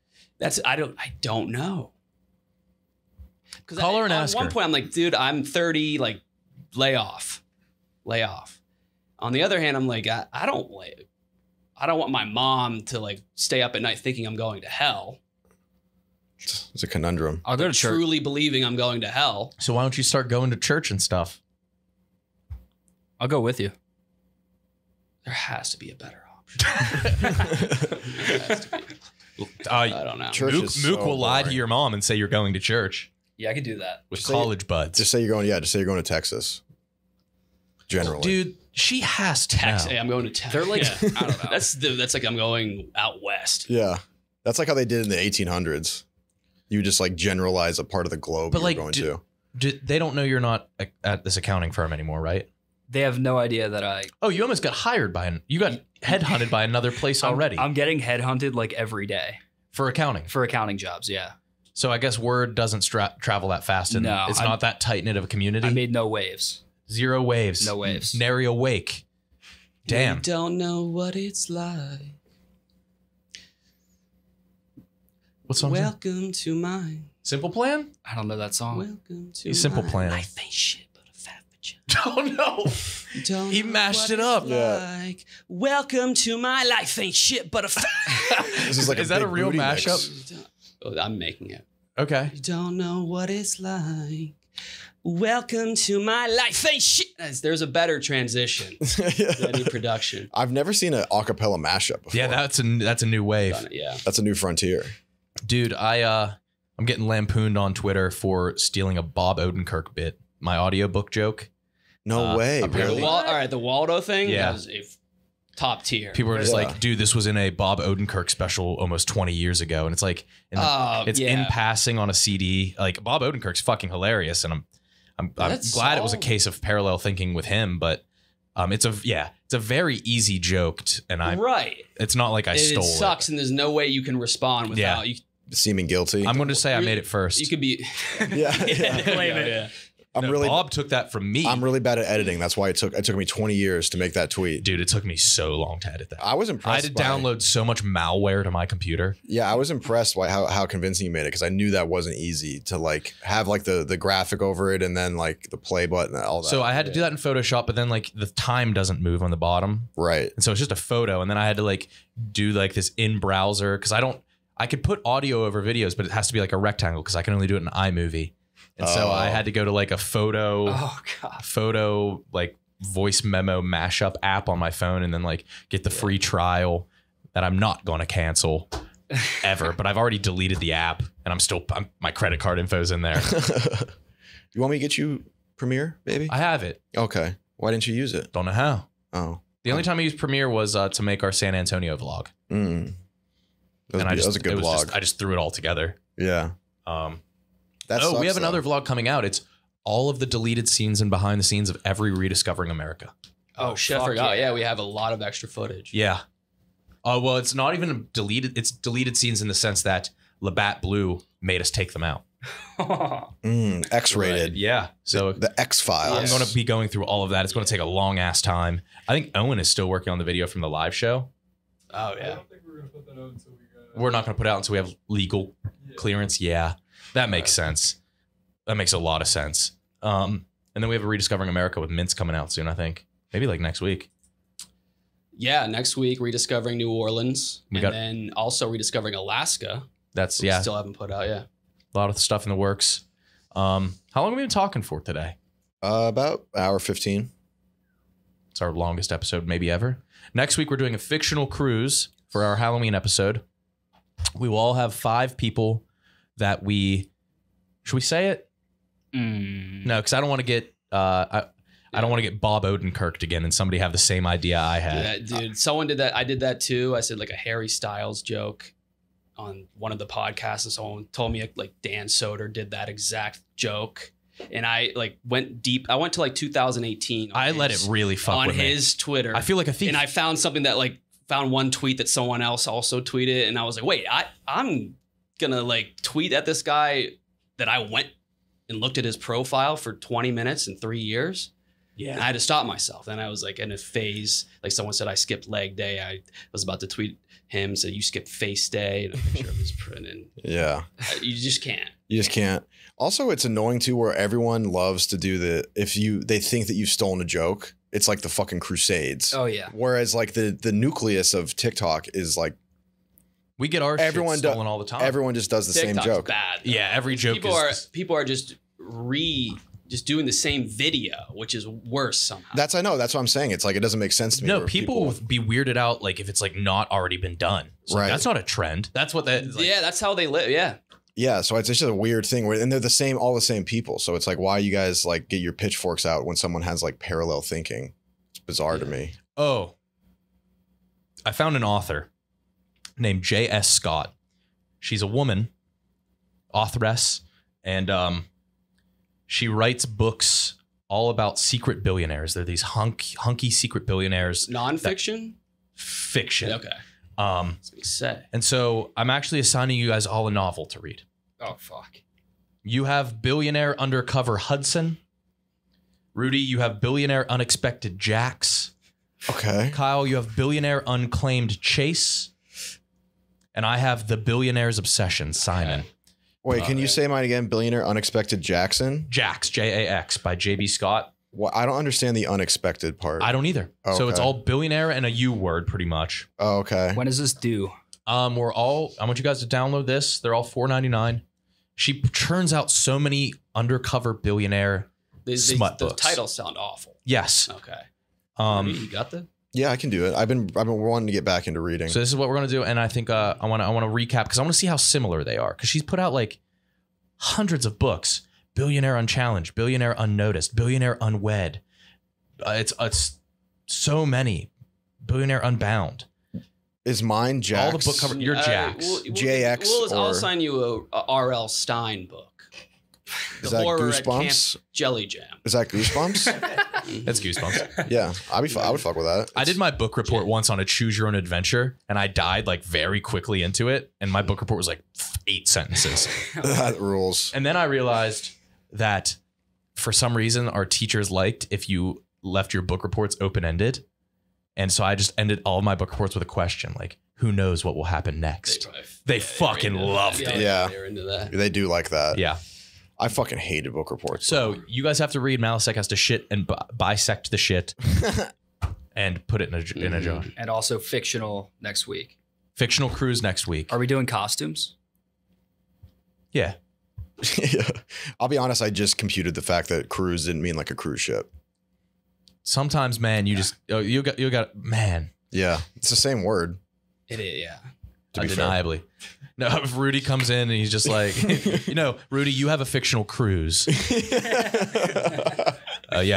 [SPEAKER 3] I don't know.
[SPEAKER 2] Call her and ask
[SPEAKER 3] At one
[SPEAKER 2] her.
[SPEAKER 3] point, I'm like, dude, I'm 30. Like, lay off. On the other hand, I'm like, I don't lay. I don't want my mom to like stay up at night thinking I'm going to hell.
[SPEAKER 4] It's a conundrum.
[SPEAKER 6] I'll go to church.
[SPEAKER 3] Truly believing I'm going to hell.
[SPEAKER 2] So why don't you start going to church and stuff?
[SPEAKER 6] I'll go with you.
[SPEAKER 3] There has to be a better option. I don't know.
[SPEAKER 4] Church is so
[SPEAKER 2] Mooc will lie to
[SPEAKER 4] boring.
[SPEAKER 2] your mom and say you're going to church
[SPEAKER 6] Yeah, I could do that.
[SPEAKER 2] with
[SPEAKER 4] Just say-
[SPEAKER 2] college buds.
[SPEAKER 4] Just say you're going. Yeah, just say you're going to Texas. Generally,
[SPEAKER 2] Dude, she has to
[SPEAKER 3] Texas.
[SPEAKER 2] know.
[SPEAKER 3] Hey, I'm going to Texas.
[SPEAKER 6] They're like,
[SPEAKER 3] Yeah.
[SPEAKER 6] I don't know.
[SPEAKER 3] That's like I'm going out west.
[SPEAKER 4] Yeah, that's like how they did in the 1800s. You just like generalize a part of the globe
[SPEAKER 2] But,
[SPEAKER 4] you're
[SPEAKER 2] like,
[SPEAKER 4] going
[SPEAKER 2] do-
[SPEAKER 4] to.
[SPEAKER 2] They don't know you're not at this accounting firm anymore, right?
[SPEAKER 6] They have no idea that I.
[SPEAKER 2] Oh, you almost got hired by you got headhunted by another place already
[SPEAKER 6] I'm getting headhunted like every day
[SPEAKER 2] for accounting.
[SPEAKER 6] for accounting jobs. Yeah,
[SPEAKER 2] So I guess word doesn't travel that fast, and
[SPEAKER 6] No,
[SPEAKER 2] it's
[SPEAKER 6] I'm-
[SPEAKER 2] not that tight knit of a community.
[SPEAKER 6] I made no waves.
[SPEAKER 2] Zero waves.
[SPEAKER 6] No waves.
[SPEAKER 2] Nary a wake. Damn.
[SPEAKER 3] You don't know what it's like.
[SPEAKER 2] What song? is that?
[SPEAKER 3] Welcome to mine.
[SPEAKER 2] Simple Plan?
[SPEAKER 6] I don't know that song.
[SPEAKER 3] Welcome to
[SPEAKER 2] He's Simple
[SPEAKER 3] mine.
[SPEAKER 2] Plan.
[SPEAKER 3] Life ain't shit but a fat vagina.
[SPEAKER 2] Oh no.
[SPEAKER 3] Don't
[SPEAKER 2] He
[SPEAKER 3] know
[SPEAKER 2] mashed
[SPEAKER 3] what
[SPEAKER 2] it
[SPEAKER 3] it's
[SPEAKER 2] up.
[SPEAKER 4] Yeah.
[SPEAKER 3] Like. Welcome to my life ain't shit but a fat.
[SPEAKER 4] This is like
[SPEAKER 2] Is that a
[SPEAKER 4] big
[SPEAKER 2] real
[SPEAKER 4] booty mix.
[SPEAKER 2] mashup?
[SPEAKER 3] Oh, I'm making it.
[SPEAKER 2] Okay.
[SPEAKER 3] You don't know what it's like. Welcome to my life ain't shit. There's a better transition than any production.
[SPEAKER 4] I've never seen an acapella mashup before.
[SPEAKER 2] Yeah, that's a new wave.
[SPEAKER 3] Done it, yeah.
[SPEAKER 4] That's a new frontier.
[SPEAKER 2] Dude, I'm getting lampooned on Twitter for stealing a Bob Odenkirk bit. My audiobook joke.
[SPEAKER 4] No way.
[SPEAKER 2] apparently-
[SPEAKER 4] Really?
[SPEAKER 3] All right, the Waldo thing.
[SPEAKER 2] Yeah.
[SPEAKER 3] That was a top tier.
[SPEAKER 2] People were just
[SPEAKER 4] Yeah.
[SPEAKER 2] like, dude, this was in a Bob Odenkirk special almost 20 years ago. And it's like, it's in
[SPEAKER 3] yeah.
[SPEAKER 2] passing on a CD. Like, Bob Odenkirk's fucking hilarious. And I'm
[SPEAKER 3] That's
[SPEAKER 2] glad it was a
[SPEAKER 3] all-
[SPEAKER 2] case of parallel thinking with him. But it's a very easy joke. And
[SPEAKER 3] Right.
[SPEAKER 2] it's not like I stole
[SPEAKER 3] It sucks, and there's no way you can respond without you.
[SPEAKER 4] Seeming guilty.
[SPEAKER 2] I'm going to say I made it first.
[SPEAKER 3] You could be.
[SPEAKER 4] yeah.
[SPEAKER 6] Claim it.
[SPEAKER 3] Yeah.
[SPEAKER 4] I'm
[SPEAKER 2] No,
[SPEAKER 4] really
[SPEAKER 2] Bob took that from me.
[SPEAKER 4] I'm really bad at editing. That's why it took me 20 years to make that tweet.
[SPEAKER 2] Dude, it took me so long to edit that.
[SPEAKER 4] I was
[SPEAKER 2] I
[SPEAKER 4] impressed.
[SPEAKER 2] had to download so much malware to my computer.
[SPEAKER 4] Yeah, I was impressed by how convincing you made it because I knew that wasn't easy to like have like the graphic over it and then like the play button and all that.
[SPEAKER 2] So I had to do that in Photoshop, but then like the time doesn't move on the bottom.
[SPEAKER 4] right.
[SPEAKER 2] And so it's just a photo. And then I had to like do like this in browser because I could put audio over videos, but it has to be like a rectangle because I can only do it in iMovie. And so I had to go to like a photo like voice memo mashup app on my phone and then like get the free trial that I'm not going to cancel ever. But I've already deleted the app and my credit card info's in there.
[SPEAKER 4] You want me to get you Premiere, baby?
[SPEAKER 2] I have it.
[SPEAKER 4] Okay. Why didn't you use it?
[SPEAKER 2] Don't know how.
[SPEAKER 4] Oh.
[SPEAKER 2] The only time I used Premiere was to make our San Antonio vlog.
[SPEAKER 4] Mm. That
[SPEAKER 2] And
[SPEAKER 4] was a good vlog.
[SPEAKER 2] I just threw it all together.
[SPEAKER 4] Yeah. That
[SPEAKER 2] We
[SPEAKER 4] sucks,
[SPEAKER 2] have
[SPEAKER 4] though.
[SPEAKER 2] another vlog coming out. It's all of the deleted scenes and behind the scenes of every Rediscovering America.
[SPEAKER 3] Oh shit! I
[SPEAKER 6] fuck
[SPEAKER 3] forgot.
[SPEAKER 6] yeah.
[SPEAKER 3] Yeah, we have a lot of extra footage.
[SPEAKER 2] Yeah. Well, it's not even deleted. It's deleted scenes in the sense that Labatt Blue made us take them out.
[SPEAKER 4] X-rated.
[SPEAKER 2] Yeah. So
[SPEAKER 4] The X-Files.
[SPEAKER 2] I'm going to be going through all of that. It's going to take a long ass time. I think Owen is still working on the video from the live show.
[SPEAKER 3] Oh yeah.
[SPEAKER 7] think we're gonna put that out until we got.
[SPEAKER 2] We're not going to put it out until we have legal clearance. Yeah. That makes sense. That makes a lot of sense. And then we have a Rediscovering America with Mintz coming out soon, I think. Maybe like next week.
[SPEAKER 3] Yeah, next week rediscovering New Orleans,
[SPEAKER 2] We
[SPEAKER 3] and
[SPEAKER 2] got-
[SPEAKER 3] then also rediscovering Alaska.
[SPEAKER 2] That's,
[SPEAKER 3] We
[SPEAKER 2] yeah,
[SPEAKER 3] still haven't put out. Yeah.
[SPEAKER 2] a lot of stuff in the works. How long have we been talking for today?
[SPEAKER 4] About hour 15.
[SPEAKER 2] It's our longest episode maybe ever. Next week, we're doing a fictional cruise for our Halloween episode. We will all have 5 people that should we say it? No, because I don't want to get, I don't want to get Bob Odenkirked again and somebody have the same idea I had.
[SPEAKER 3] Yeah, dude, someone did that. I did that too. I said like a Harry Styles joke on one of the podcasts, and someone told me like Dan Soder did that exact joke. And I like went deep. I went to like 2018.
[SPEAKER 2] I let it really fuck
[SPEAKER 3] on
[SPEAKER 2] with me.
[SPEAKER 3] his Twitter.
[SPEAKER 2] I feel like a thief.
[SPEAKER 3] And I found something that like found one tweet that someone else also tweeted, and I was like, wait, I'm gonna like tweet at this guy that I went and looked at his profile for 20 minutes in 3 years.
[SPEAKER 2] Yeah.
[SPEAKER 3] And I had to stop myself. Then I was like in a phase, like someone said I skipped leg day. I was about to tweet him, said you skipped face day, and a picture of his print. And
[SPEAKER 4] Yeah.
[SPEAKER 3] you just can't.
[SPEAKER 4] You just can't. Also, it's annoying too where everyone loves to do they think that you've stolen a joke. It's like the fucking Crusades.
[SPEAKER 8] Oh yeah.
[SPEAKER 4] Whereas like the nucleus of TikTok is like
[SPEAKER 2] We get our
[SPEAKER 4] everyone
[SPEAKER 2] shit stolen all the time.
[SPEAKER 4] Everyone just does the same
[SPEAKER 8] TikTok's
[SPEAKER 4] joke.
[SPEAKER 8] bad.
[SPEAKER 2] Yeah, every joke
[SPEAKER 8] People are just doing the same video, which is worse somehow.
[SPEAKER 4] That's what I'm saying. It's like it doesn't make sense to me.
[SPEAKER 2] No,
[SPEAKER 4] where
[SPEAKER 2] people will be weirded out like if it's like not already been done. So
[SPEAKER 4] Right.
[SPEAKER 2] That's not a trend. That's what that. Like,
[SPEAKER 8] yeah, that's how they live. Yeah.
[SPEAKER 4] Yeah, so it's just a weird thing where, and they're all the same people. So it's like, why you guys like get your pitchforks out when someone has like parallel thinking? It's bizarre to me.
[SPEAKER 2] Oh, I found an author named J.S. Scott. She's a woman, authoress, and she writes books all about secret billionaires. They're these hunky secret billionaires.
[SPEAKER 8] Nonfiction?
[SPEAKER 2] Fiction.
[SPEAKER 8] Okay. That's what you say.
[SPEAKER 2] And so I'm actually assigning you guys all a novel to read.
[SPEAKER 8] Oh, fuck.
[SPEAKER 2] You have Billionaire Undercover Hudson. Rudy, you have Billionaire Unexpected Jax.
[SPEAKER 4] Okay.
[SPEAKER 2] Kyle, you have Billionaire Unclaimed Chase. And I have The Billionaire's Obsession, Simon.
[SPEAKER 4] Wait, can you say mine again? Billionaire Unexpected Jackson?
[SPEAKER 2] Jax, J-A-X, by J.B. Scott.
[SPEAKER 4] Well, I don't understand the unexpected part.
[SPEAKER 2] I don't either.
[SPEAKER 4] Oh,
[SPEAKER 2] So it's
[SPEAKER 4] okay.
[SPEAKER 2] all billionaire and a U word, pretty much.
[SPEAKER 4] Oh, okay.
[SPEAKER 6] When is this due?
[SPEAKER 2] I want you guys to download this. They're all $4.99. She churns out so many undercover billionaire smut
[SPEAKER 8] The
[SPEAKER 2] books.
[SPEAKER 8] titles sound awful.
[SPEAKER 2] Yes.
[SPEAKER 8] Okay. You got that?
[SPEAKER 4] Yeah, I can do it. I've been wanting to get back into reading.
[SPEAKER 2] So this is what we're gonna do, and I think I want to recap because I want to see how similar they are. Because she's put out like hundreds of books: Billionaire Unchallenged, Billionaire Unnoticed, Billionaire Unwed. It's so many. Billionaire Unbound.
[SPEAKER 4] Is mine Jax?
[SPEAKER 2] All the book cover. You're Jax.
[SPEAKER 4] JX
[SPEAKER 8] I'll
[SPEAKER 4] or-
[SPEAKER 8] assign you a R.L. Stein book.
[SPEAKER 4] Is
[SPEAKER 8] The
[SPEAKER 4] that
[SPEAKER 8] Horror at Camp
[SPEAKER 4] Goosebumps?
[SPEAKER 8] Jelly Jam.
[SPEAKER 4] Is that Goosebumps?
[SPEAKER 2] That's Goosebumps.
[SPEAKER 4] Yeah, I would fuck with that.
[SPEAKER 2] I did my book report once on a choose your own adventure, and I died like very quickly into it. And my book report was like 8 sentences.
[SPEAKER 4] That rules.
[SPEAKER 2] And then I realized that for some reason our teachers liked if you left your book reports open-ended. And so I just ended all of my book reports with a question like, who knows what will happen next? They fucking loved it.
[SPEAKER 4] Yeah.
[SPEAKER 8] They're into that.
[SPEAKER 4] They do like that.
[SPEAKER 2] Yeah.
[SPEAKER 4] I fucking hated book reports.
[SPEAKER 2] So you guys have to read. Malasek has to shit and bisect the shit and put it in a jar.
[SPEAKER 6] And also fictional next week.
[SPEAKER 2] Fictional cruise next week.
[SPEAKER 6] Are we doing costumes?
[SPEAKER 2] Yeah.
[SPEAKER 4] Yeah. I'll be honest, I just computed the fact that cruise didn't mean like a cruise ship.
[SPEAKER 2] Sometimes, man, you got man.
[SPEAKER 4] Yeah. It's the same word.
[SPEAKER 8] It is, yeah.
[SPEAKER 4] To be fair.
[SPEAKER 2] Undeniably. No, if Rudy comes in and he's just like, Rudy, you have a fictional cruise. Yeah,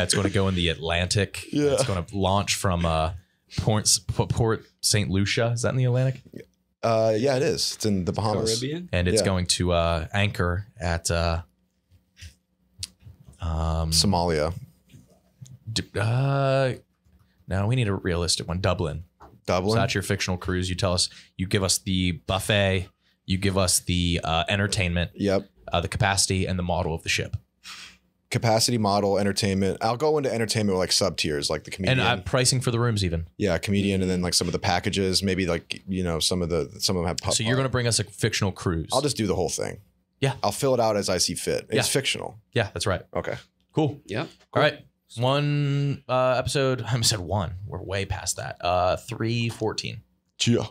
[SPEAKER 2] it's going to go in the Atlantic.
[SPEAKER 4] Yeah.
[SPEAKER 2] It's going to launch from Port St. Lucia. Is that in the Atlantic?
[SPEAKER 4] Yeah, it is. It's in the Bahamas.
[SPEAKER 8] Caribbean?
[SPEAKER 2] And it's
[SPEAKER 4] Yeah.
[SPEAKER 2] going to anchor at
[SPEAKER 4] Somalia.
[SPEAKER 2] no, we need a realistic one. Dublin. So that's your fictional cruise. You tell us, you give us the buffet, you give us the entertainment,
[SPEAKER 4] Yep.
[SPEAKER 2] the capacity, and the model of the ship.
[SPEAKER 4] Capacity, model, entertainment. I'll go into entertainment with like sub tiers, like the comedian.
[SPEAKER 2] And pricing for the rooms even.
[SPEAKER 4] Yeah, comedian, and then like some of the packages. Maybe like some of them have.
[SPEAKER 2] So you're going to bring us a fictional cruise.
[SPEAKER 4] I'll just do the whole thing.
[SPEAKER 2] Yeah.
[SPEAKER 4] I'll fill it out as I see fit. It's
[SPEAKER 2] Yeah.
[SPEAKER 4] fictional.
[SPEAKER 2] Yeah, that's right.
[SPEAKER 4] Okay.
[SPEAKER 2] Cool.
[SPEAKER 8] Yeah.
[SPEAKER 2] All right. One episode. I said one. We're way past that. 3:14.
[SPEAKER 4] Yeah.